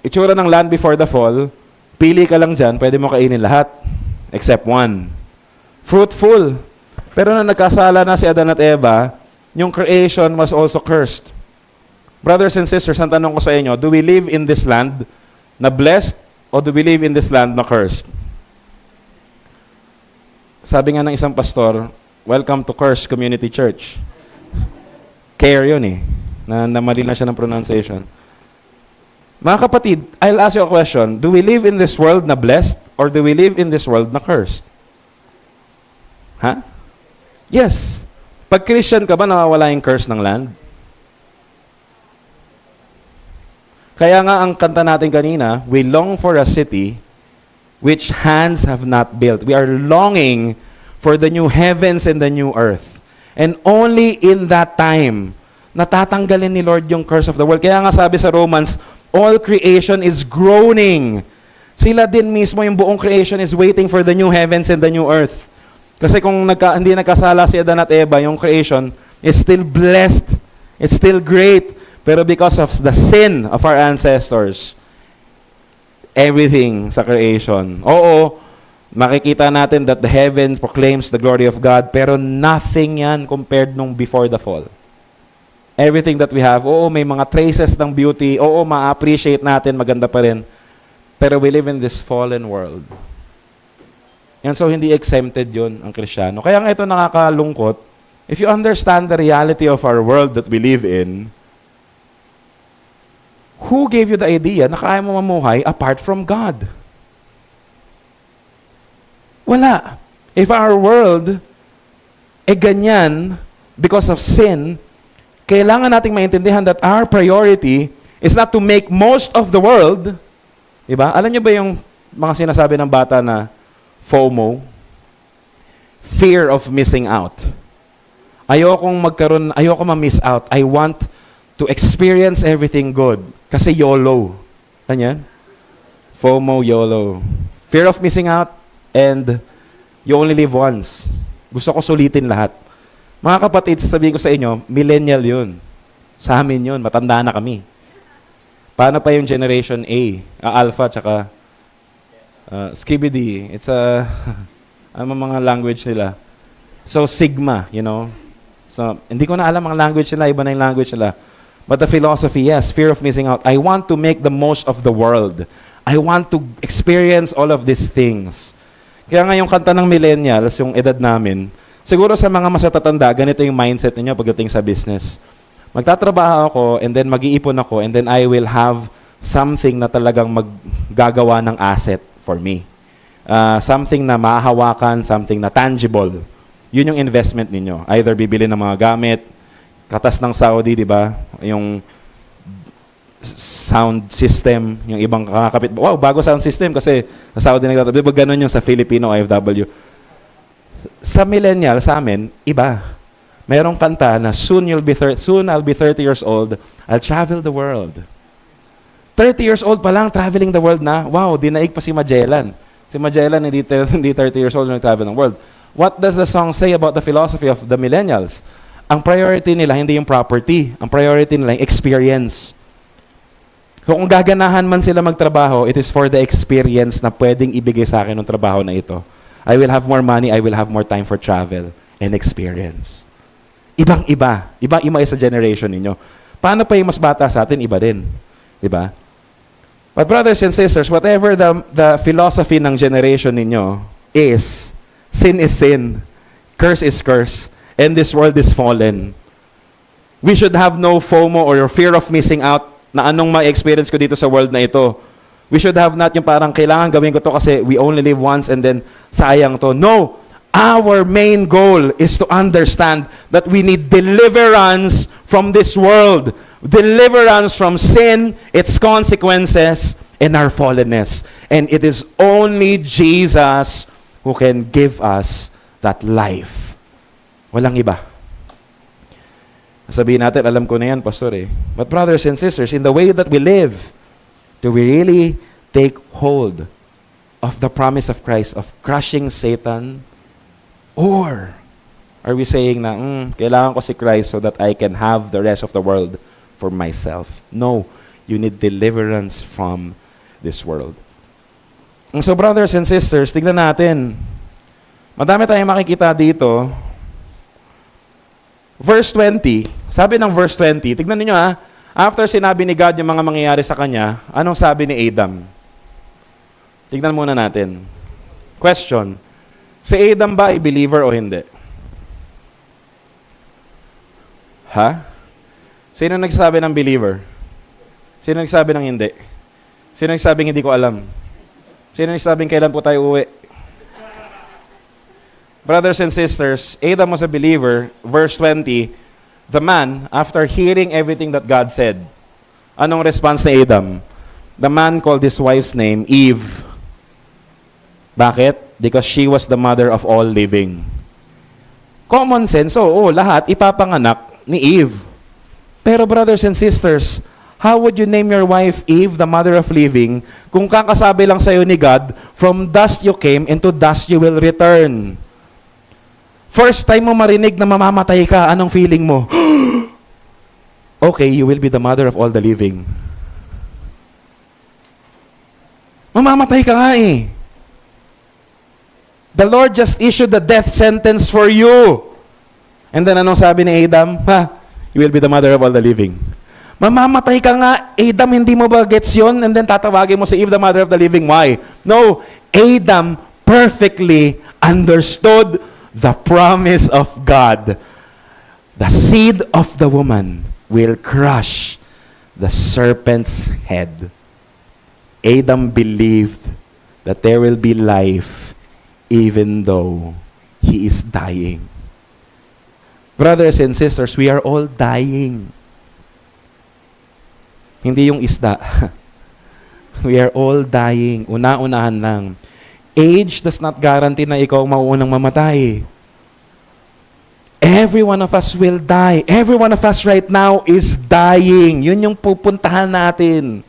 Itsura ng land before the fall, pili ka lang dyan, pwede mo kainin lahat, except one. Fruitful. Pero nung nagkasala na si Adan at Eva, yung creation was also cursed. Brothers and sisters, ang tanong ko sa inyo, do we live in this land na blessed, o do we live in this land na cursed? Sabi nga ng isang pastor, "Welcome to Cursed Community Church." Care yun na mali na siya ng pronunciation. Mga kapatid, I'll ask you a question. Do we live in this world na blessed, or do we live in this world na cursed? Ha? Yes. Pag Christian ka ba, nawawala yung curse ng land? Kaya nga ang kanta natin kanina, "We long for a city which hands have not built." We are longing for the new heavens and the new earth. And only in that time, natatanggalin ni Lord yung curse of the world. Kaya nga sabi sa Romans, all creation is groaning. Sila din mismo, yung buong creation is waiting for the new heavens and the new earth. Kasi kung hindi nagkasala si Adan at Eva, yung creation is still blessed. It's still great. Pero because of the sin of our ancestors, everything sa creation. Oo, makikita natin that the heavens proclaims the glory of God, pero nothing yan compared nung before the fall. Everything that we have, oo, may mga traces ng beauty, oo, ma-appreciate natin, maganda pa rin. Pero we live in this fallen world. And so, hindi exempted yun ang Kristiyano. Kaya nga ito nakakalungkot, if you understand the reality of our world that we live in, who gave you the idea na kaya mo mamuhay apart from God? Wala. If our world ganyan because of sin, kailangan nating maintindihan that our priority is not to make most of the world. Diba? Alam niyo ba yung mga sinasabi ng bata na FOMO, fear of missing out. Ayoko ma-miss out. I want to experience everything good. Kasi YOLO. Ano yan? FOMO, YOLO. Fear of missing out and you only live once. Gusto ko sulitin lahat. Mga kapatid, sasabihin ko sa inyo, millennial yun. Sa amin yun, matanda na kami. Paano pa yung generation A, Alpha, tsaka Skibidi. It's ano mga language nila. So, Sigma, you know. So, hindi ko na alam ang language nila, iba na yung language nila. But the philosophy, yes, fear of missing out. I want to make the most of the world. I want to experience all of these things. Kaya nga yung kanta ng millennials, yung edad namin, siguro sa mga masatatanda, ganito yung mindset ninyo pagdating sa business. Magtatrabaho ako, and then mag-iipon ako, and then I will have something na talagang maggagawa ng asset for me. Something na mahahawakan, something na tangible. Yun yung investment ninyo. Either bibili ng mga gamit, katas ng Saudi, di ba? Yung sound system, yung ibang kakapit. Wow, bago sound system kasi sa Saudi nagtatapos. Di ba ganun yung sa Filipino OFW? Sa millennial, sa amin, iba. Merong kanta na soon I'll be 30 years old, I'll travel the world. 30 years old pa lang, traveling the world na. Wow, dinaig pa si Magellan. Si Magellan hindi 30 years old na travel the world. What does the song say about the philosophy of the millennials? Ang priority nila hindi yung property. Ang priority nila yung experience. Kung gaganahan man sila magtrabaho, it is for the experience na pwedeng ibigay sa akin ng trabaho na ito. I will have more money, I will have more time for travel and experience. Ibang-iba. Ibang-iba sa generation ninyo. Paano pa yung mas bata sa atin? Iba din. Diba? But brothers and sisters, whatever the philosophy ng generation ninyo is, sin is sin, curse is curse, and this world is fallen. We should have no FOMO or fear of missing out na anong ma-experience ko dito sa world na ito. We should have not yung parang kailangan gawin ko to kasi we only live once and then sayang to. No! Our main goal is to understand that we need deliverance from this world. Deliverance from sin, its consequences, and our fallenness. And it is only Jesus who can give us that life. Walang iba. Sabihin natin, alam ko na yan, Pastor eh. But brothers and sisters, in the way that we live, do we really take hold of the promise of Christ of crushing Satan? Or are we saying na, kailangan ko si Christ so that I can have the rest of the world for myself? No, you need deliverance from this world. So brothers and sisters, tignan natin. Madami tayong makikita dito. Verse 20, sabi ng verse 20, tignan niyo after sinabi ni God yung mga mangyayari sa kanya, anong sabi ni Adam? Tignan muna natin. Question, si Adam ba ay believer o hindi? Ha? Sino nagsasabi ng believer? Sino nagsasabi ng hindi? Sino nagsabing hindi ko alam? Sino nagsabing kailan po tayo uwi? Brothers and sisters, Adam was a believer. Verse 20, the man, after hearing everything that God said, anong response ni Adam? The man called his wife's name Eve. Bakit? Because she was the mother of all living. Common sense, lahat ipapanganak ni Eve. Pero brothers and sisters, how would you name your wife Eve, the mother of living, kung kakasabi lang sa'yo ni God, from dust you came, into dust you will return? First time mo marinig na mamamatay ka, anong feeling mo? Okay, you will be the mother of all the living. Mamamatay ka nga eh. The Lord just issued the death sentence for you. And then anong sabi ni Adam? You will be the mother of all the living. Mamamatay ka nga, Adam, hindi mo ba gets yun? And then tatawagin mo si Eve, the mother of the living. Why? No, Adam perfectly understood the promise of God. The seed of the woman will crush the serpent's head. Adam believed that there will be life even though he is dying. Brothers and sisters, we are all dying. Hindi yung isda. We are all dying. Una-unahan lang. Age does not guarantee na ikaw ang mauunang mamatay. Every one of us will die. Every one of us right now is dying. Yun yung pupuntahan natin.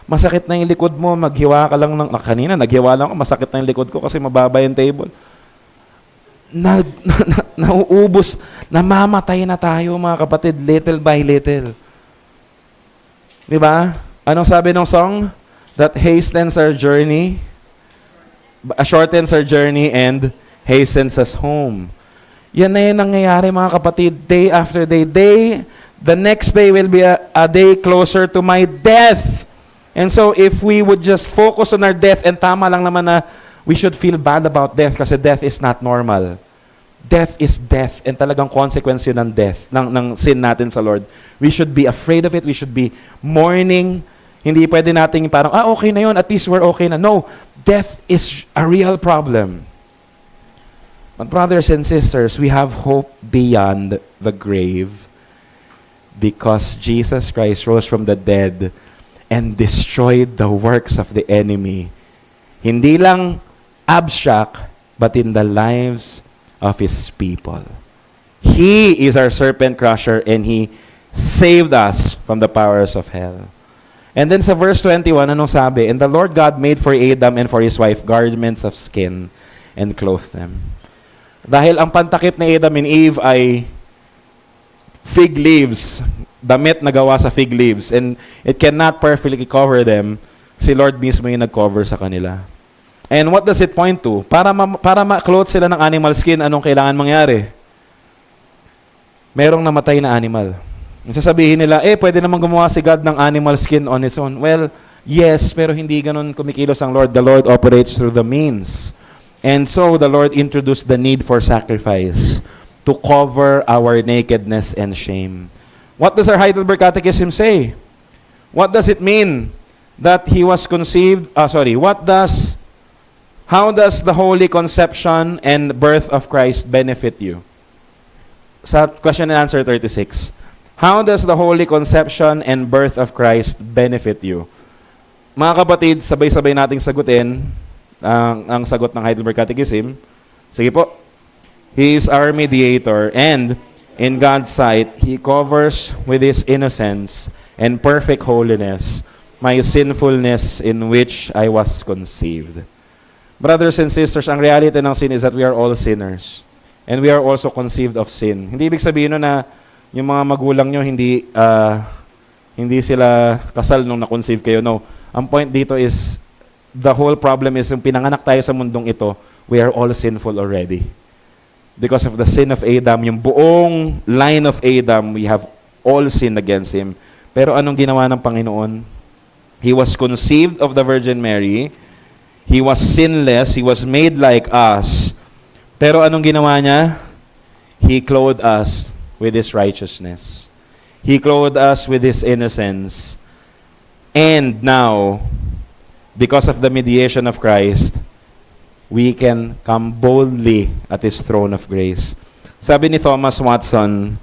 Masakit na yung likod mo, maghiwa ka lang ng... Kanina, naghiwa lang ako, masakit na yung likod ko kasi mababa yung table. Nauubos, namamatay na tayo mga kapatid, little by little. Di ba? Anong sabi ng song? That hastens our journey, shortens our journey and hastens us home. Yan na yung nangyayari mga kapatid, day after day. The next day will be a day closer to my death. And so if we would just focus on our death, and tama lang naman na we should feel bad about death kasi death is not normal. Death is death, and talagang consequence yun ng death, ng sin natin sa Lord. We should be afraid of it. We should be mourning. Hindi pwede nating parang, okay na yun, at least we're okay na. No, death is a real problem. But brothers and sisters, we have hope beyond the grave because Jesus Christ rose from the dead and destroyed the works of the enemy. Hindi lang abstract, but in the lives of His people. He is our serpent crusher and He saved us from the powers of hell. And then sa verse 21, anong sabi? And the Lord God made for Adam and for his wife garments of skin and clothed them. Dahil ang pantakip ni Adam and Eve ay fig leaves, damit na gawa sa fig leaves, and it cannot perfectly cover them, si Lord mismo yung nag-cover sa kanila. And what does it point to? Para ma-clothe sila ng animal skin, anong kailangan mangyari? Merong namatay na animal. Sasabihin nila, pwede naman gumawa si God ng animal skin on His own. Well, yes, pero hindi ganun kumikilos ang Lord. The Lord operates through the means. And so, the Lord introduced the need for sacrifice to cover our nakedness and shame. What does our Heidelberg Catechism say? What does it mean that He was conceived? How does the holy conception and birth of Christ benefit you? Sa question and answer 36. How does the holy conception and birth of Christ benefit you? Mga kapatid, sabay-sabay nating sagutin ang sagot ng Heidelberg Catechism. Sige po. He is our mediator, and in God's sight, He covers with His innocence and perfect holiness my sinfulness in which I was conceived. Brothers and sisters, ang reality ng sin is that we are all sinners. And we are also conceived of sin. Hindi ibig sabihin na yung mga magulang nyo hindi sila kasal nung na-conceive kayo. No. Ang point dito is, the whole problem is yung pinanganak tayo sa mundong ito, we are all sinful already. Because of the sin of Adam, yung buong line of Adam, we have all sinned against Him. Pero anong ginawa ng Panginoon? He was conceived of the Virgin Mary. He was sinless. He was made like us. Pero anong ginawa niya? He clothed us with His righteousness. He clothed us with His innocence. And now, because of the mediation of Christ, we can come boldly at His throne of grace. Sabi ni Thomas Watson,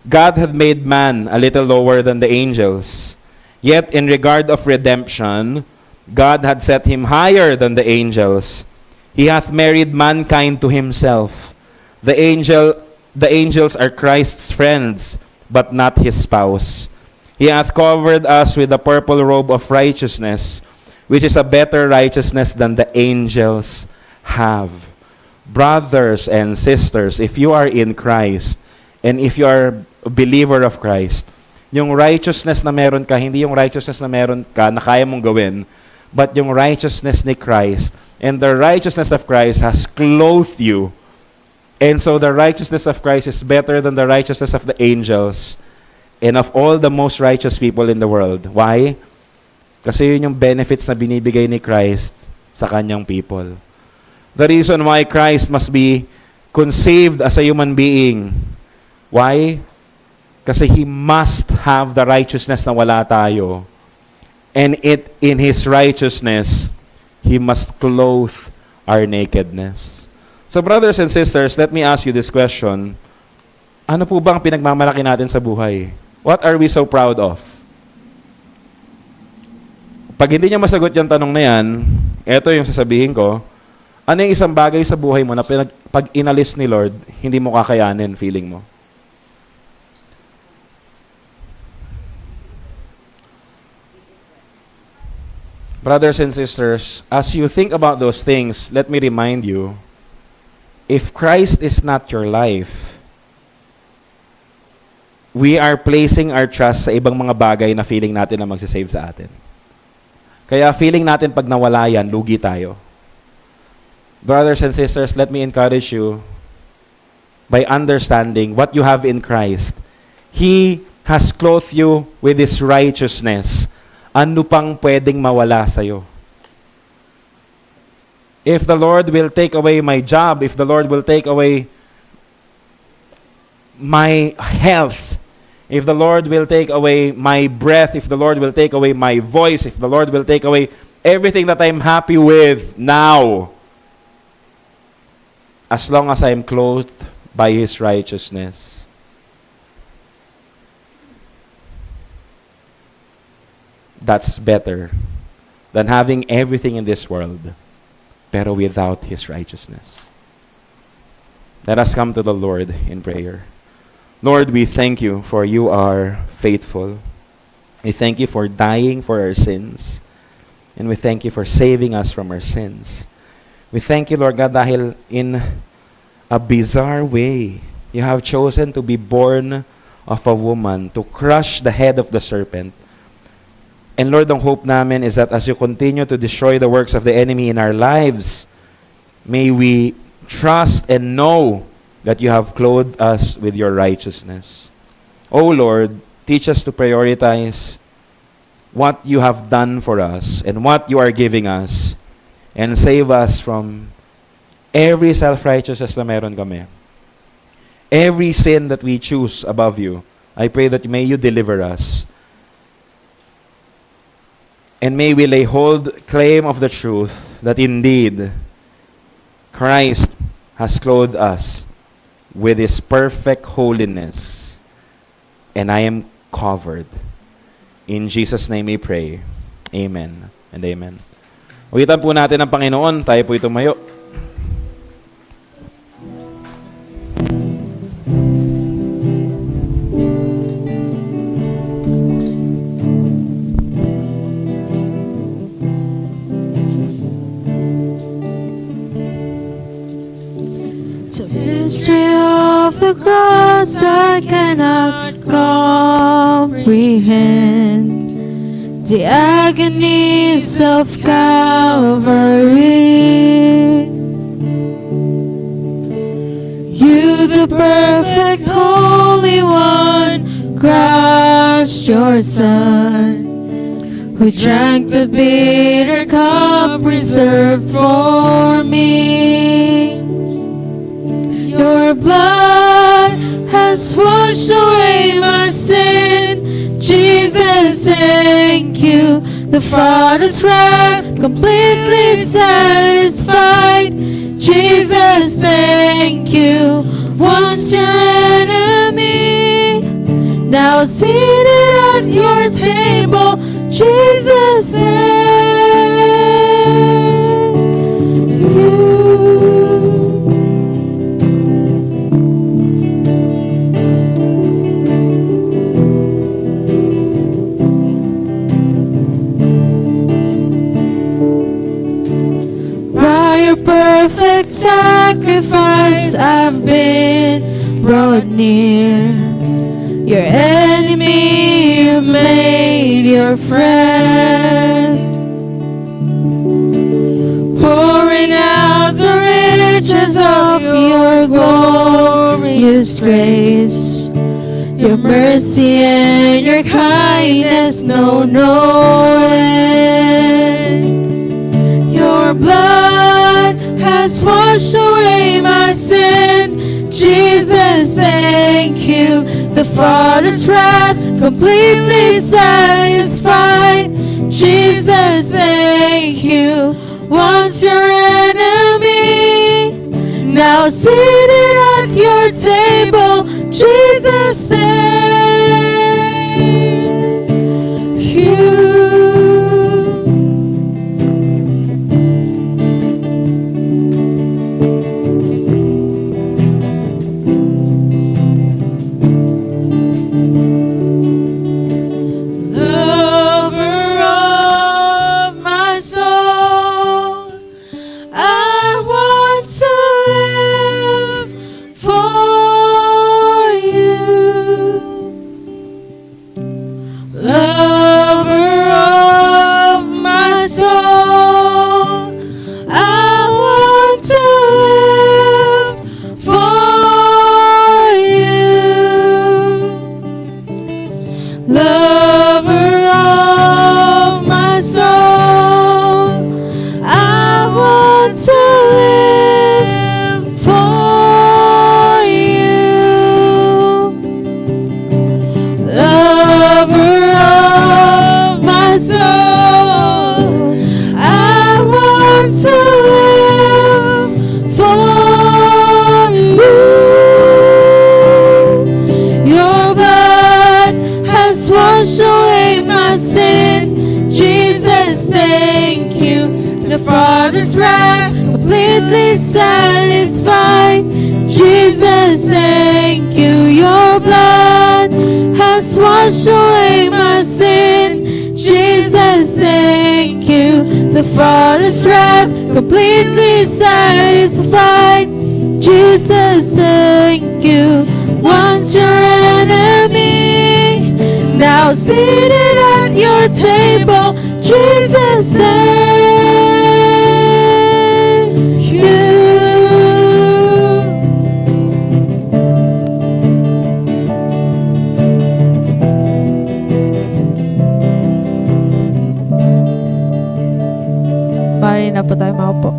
God had made man a little lower than the angels, yet in regard of redemption, God had set him higher than the angels. He hath married mankind to Himself. The angels are Christ's friends, but not His spouse. He hath covered us with the purple robe of righteousness, which is a better righteousness than the angels have. Brothers and sisters, if you are in Christ, and if you are a believer of Christ, yung righteousness na meron ka, hindi yung righteousness na meron ka na kaya mong gawin, but yung righteousness ni Christ, and the righteousness of Christ has clothed you. And so the righteousness of Christ is better than the righteousness of the angels and of all the most righteous people in the world. Why? Kasi yun yung benefits na binibigay ni Christ sa kanyang people. The reason why Christ must be conceived as a human being. Why? Kasi He must have the righteousness na wala tayo. And in His righteousness, He must clothe our nakedness. So brothers and sisters, let me ask you this question. Ano po ba ang pinagmamalaki natin sa buhay? What are we so proud of? Pag hindi niya masagot yung tanong na yan, eto yung sasabihin ko, Ano yung isang bagay sa buhay mo na pag inalis ni Lord, hindi mo kakayanin, feeling mo? Brothers and sisters, as you think about those things, let me remind you, if Christ is not your life, we are placing our trust sa ibang mga bagay na feeling natin na magsisave sa atin. Kaya feeling natin pag nawala yan, lugi tayo. Brothers and sisters, let me encourage you by understanding what you have in Christ. He has clothed you with His righteousness. Ano pang pwedeng mawala sa'yo? If the Lord will take away my job, if the Lord will take away my health, if the Lord will take away my breath, if the Lord will take away my voice, if the Lord will take away everything that I'm happy with now, as long as I'm clothed by His righteousness, that's better than having everything in this world, pero without His righteousness. Let us come to the Lord in prayer. Lord, we thank You for You are faithful. We thank You for dying for our sins. And we thank You for saving us from our sins. We thank You, Lord God, dahil in a bizarre way, You have chosen to be born of a woman to crush the head of the serpent. And Lord, ang hope namin is that as You continue to destroy the works of the enemy in our lives, may we trust and know that You have clothed us with Your righteousness. Oh Lord, teach us to prioritize what You have done for us and what You are giving us, and save us from every self-righteousness na meron kami. Every sin that we choose above You, I pray that may You deliver us. And may we lay claim of the truth that indeed Christ has clothed us with His perfect holiness, and I am covered. In Jesus' name we pray. Amen and amen. Uwitan po natin ang Panginoon. Tayo po tumayo. The mystery of the cross I cannot comprehend. The agonies of Calvary. You, the perfect Holy One, crushed Your Son, who drank the bitter cup reserved for me. Your blood has washed away my sin. Jesus, thank You. The Father's wrath completely satisfied. Jesus, thank You. Once Your enemy, now seated at Your table. Jesus, thank You. Perfect sacrifice, I've been brought near. Your enemy you've made Your friend, pouring out the riches of Your glorious grace. Your mercy and Your kindness know no end. Your blood has washed away my sin. Jesus, thank You. The Father's wrath completely satisfied. Jesus, thank You. Once Your enemy, now seated at Your table. Jesus, thank You. Jesus, thank you. The Father's wrath completely satisfied. Jesus, thank you. Your blood has washed away my sin. Jesus, thank you. The Father's wrath completely satisfied. Jesus, thank you. Once your enemy, now seated at your table. Jesus, thank you. Mari na po tayo maupo.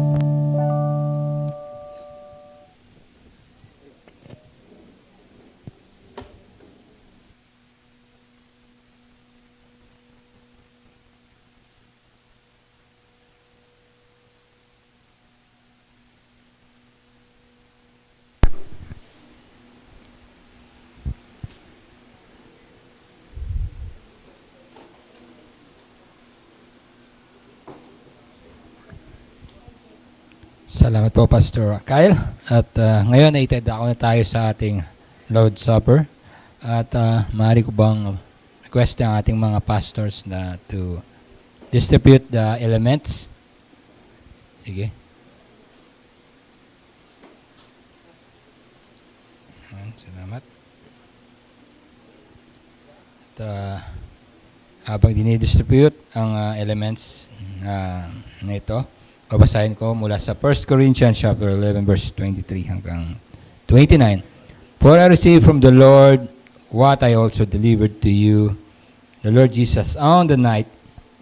Salamat po, Pastor Kyle. At ngayon ay ako na tayo sa ating Lord's Supper. At maaari ko bang request ang ating mga pastors na to distribute the elements? Sige. Salamat. At habang dinidistribute ang elements na ito, babasahin ko mula sa 1 Corinthians chapter 11 verse 23 hanggang 29. For I received from the Lord what I also delivered to you. The Lord Jesus, on the night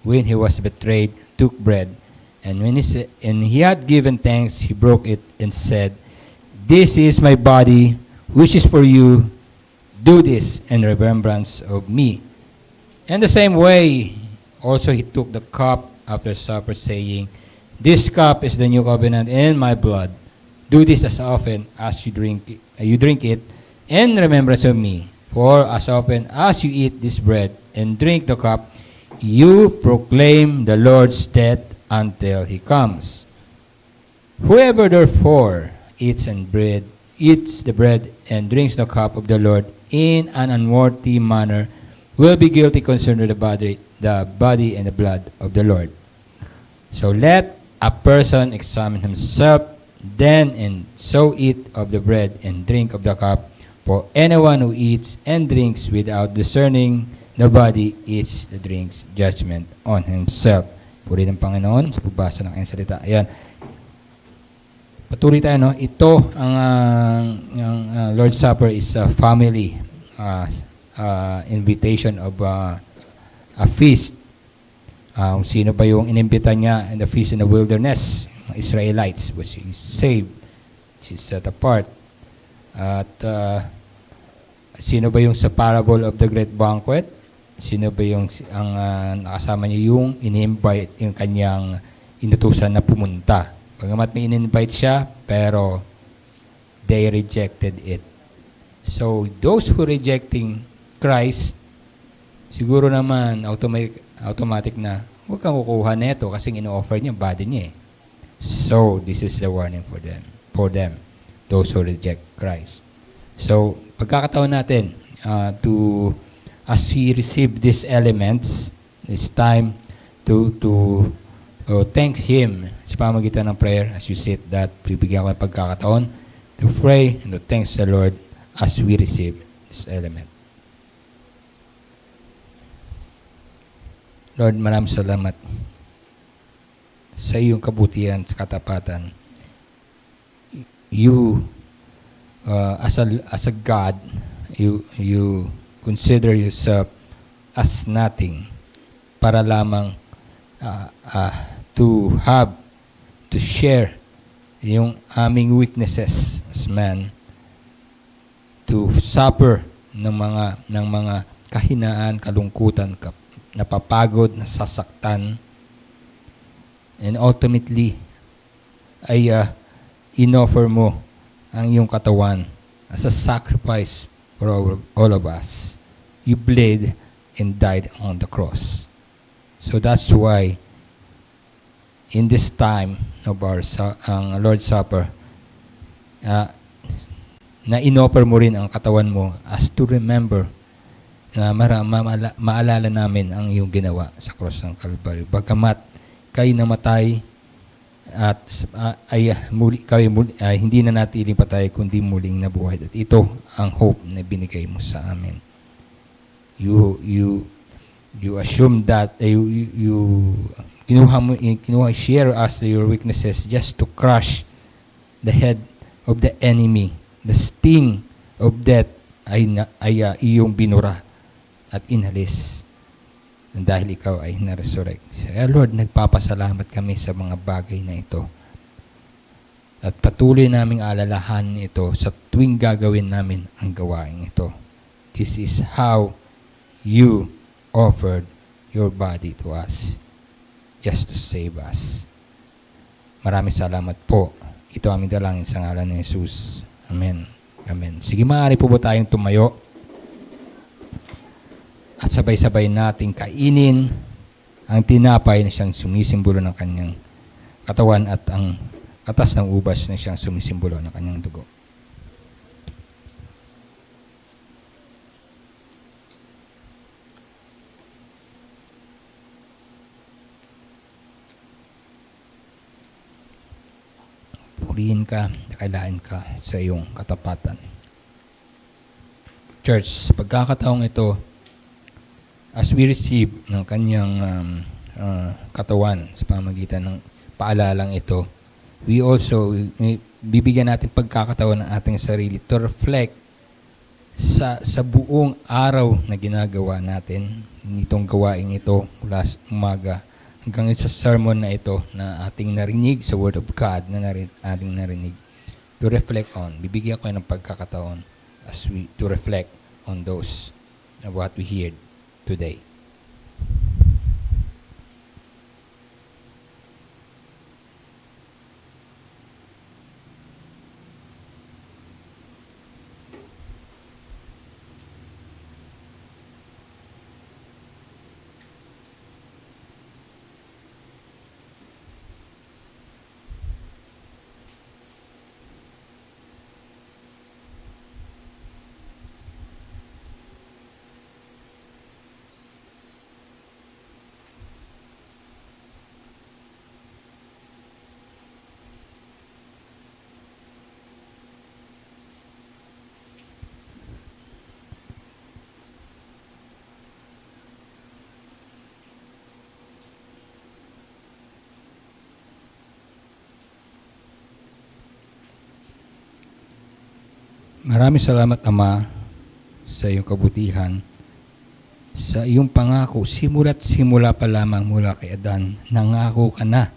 when he was betrayed, took bread, and when he had given thanks, he broke it and said, "This is my body, which is for you. Do this in remembrance of me." In the same way, also he took the cup after supper, saying, "This cup is the new covenant in my blood. Do this as often as you drink it in remembrance of me. For as often as you eat this bread and drink the cup, you proclaim the Lord's death until he comes. Whoever therefore eats the bread and drinks the cup of the Lord in an unworthy manner will be guilty concerning the body and the blood of the Lord. So let a person examine himself then, and so eat of the bread and drink of the cup. For anyone who eats and drinks without discerning the body eats the drinks judgment on himself." Puri ng Panginoon sa pagbasa ng kanyang salita. Ayan. Patuloy tayo, no? Ito, ang Lord's Supper is a family invitation of a feast. Sino ba yung inimbita niya in the feast in the wilderness? Israelites, which is saved, which is set apart. At sino ba yung sa parable of the great banquet? Sino ba yung nakasama niya yung in-invite yung kanyang inutusan na pumunta? Pagamat may in-invite siya, pero they rejected it. So those who rejecting Christ, siguro naman automatic na huwag kang kukuha neto kasi ino-offer niya body niya eh. So this is the warning for them, those who reject Christ. So pagkakataon natin as we receive these elements, it's time to thank Him sa pamagitan ng prayer. As you sit that, bibigyan ko ng pagkakataon to pray and to thank the Lord as we receive this element. Lord, maraming salamat sa iyong kabutihan, sa katapatan. You, as a God, you consider yourself as nothing para lamang to share yung aming weaknesses as man, to suffer ng mga kahinaan, kalungkutan, napapagod, nasasaktan, and ultimately ay inoffer mo ang iyong katawan as a sacrifice for all of us. You bled and died on the cross. So that's why in this time of ang Lord's Supper, na inoffer mo rin ang katawan mo as to remember na maalala namin ang iyong ginawa sa cross ng Calvary. Bagamat kayo namatay at hindi na natiling patay kundi muling nabuhay. At ito ang hope na binigay mo sa amin. You assume that share us your weaknesses just to crush the head of the enemy. The sting of death ay iyong binura at inalis dahil ikaw ay na-resurrect. Lord, nagpapasalamat kami sa mga bagay na ito. At patuloy naming alalahanin ito sa tuwing gagawin namin ang gawain ito. This is how you offered your body to us just to save us. Maraming salamat po. Ito aming dalangin sa ngalan ni Jesus. Amen. Amen. Sige, maaari po ba tayong tumayo at sabay-sabay nating kainin ang tinapay na siyang sumisimbolo ng kanyang katawan at ang katas ng ubas na siyang sumisimbolo ng kanyang dugo. Purihin ka, kailangan ka sa iyong katapatan. Church, sa pagkakataong ito, as we receive ng kanyang katawan sa pamagitan ng paalalang ito, we also, bibigyan natin pagkakataon ng ating sarili to reflect sa buong araw na ginagawa natin, nitong gawain ito mula umaga hanggang sa sermon na ito na ating narinig sa Word of God na ating narinig. To reflect on, bibigyan ko ng pagkakataon to reflect on those of what we heard today. Maraming salamat, Ama, sa iyong kabutihan, sa iyong pangako, simula't simula pa lamang mula kay Adan, nangako ka na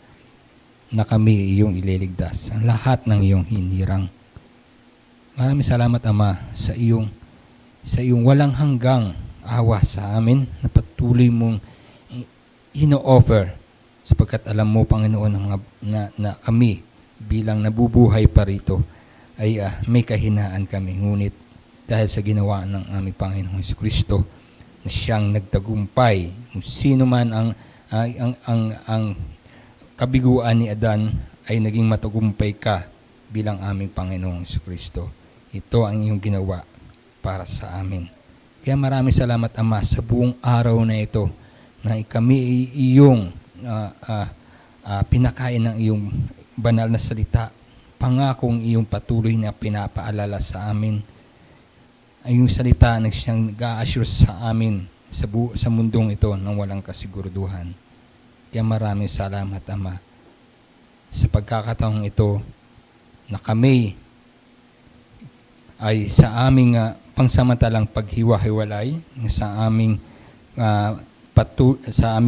kami iyong ililigtas, ang lahat ng iyong hinirang. Maraming salamat, Ama, sa iyong walang hanggang awa sa amin na patuloy mong ino-offer sapagkat alam mo, Panginoon, na kami bilang nabubuhay pa rito ay may kahinaan kami. Ngunit dahil sa ginawa ng aming Panginoong Jesucristo na siyang nagtagumpay, kung sino man ang kabiguan ni Adan ay naging matagumpay ka bilang aming Panginoong Jesucristo. Ito ang iyong ginawa para sa amin. Kaya maraming salamat, Ama, sa buong araw na ito na kami iyong pinakain ng iyong banal na salita, pangakong iyong patuloy na pinapaalala sa amin, ay yung salita na siyang nag-a-assure sa amin sa mundong ito ng walang kasiguraduhan. Kaya maraming salamat, Ama, sa pagkakataong ito na kami ay sa aming pangsamantalang paghiwa-hiwalay, sa aming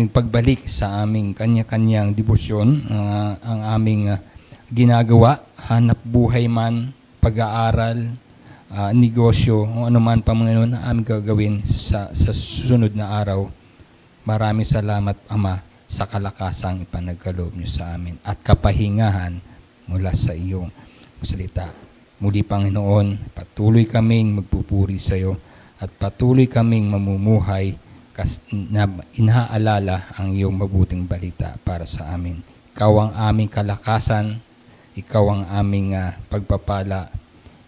pagbalik sa aming kanya-kanyang debosyon, ang aming ginagawa, hanap buhay man, pag-aaral, negosyo, o anuman pa, Panginoon, na aming gagawin sa susunod na araw. Maraming salamat, Ama, sa kalakasang ipanagkaloob niyo sa amin at kapahingahan mula sa iyong salita. Muli, Panginoon, patuloy kaming magpupuri sa iyo at patuloy kaming mamumuhay na inaalala ang iyong mabuting balita para sa amin. Ikaw ang aming kalakasan, Ikaw ang aming pagpapala,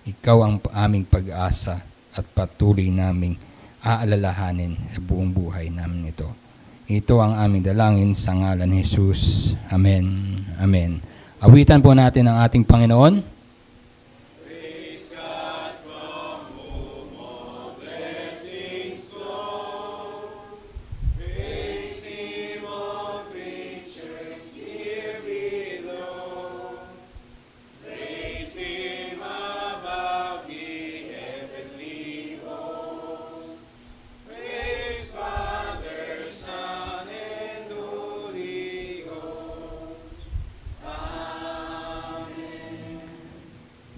Ikaw ang aming pag-asa at patuloy naming aalalahanin sa buong buhay namin ito. Ito ang aming dalangin sa ngalan ni Jesus. Amen. Amen. Awitan po natin ang ating Panginoon.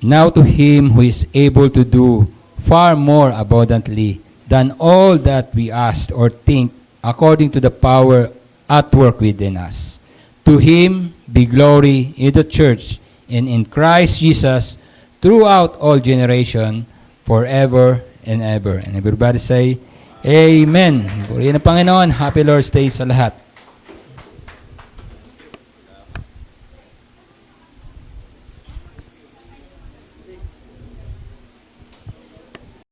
Now to him who is able to do far more abundantly than all that we ask or think, according to the power at work within us. To him be glory in the church and in Christ Jesus throughout all generation, forever and ever. And everybody say, Amen. Purihin ang Panginoon. Happy Lord's Day sa lahat.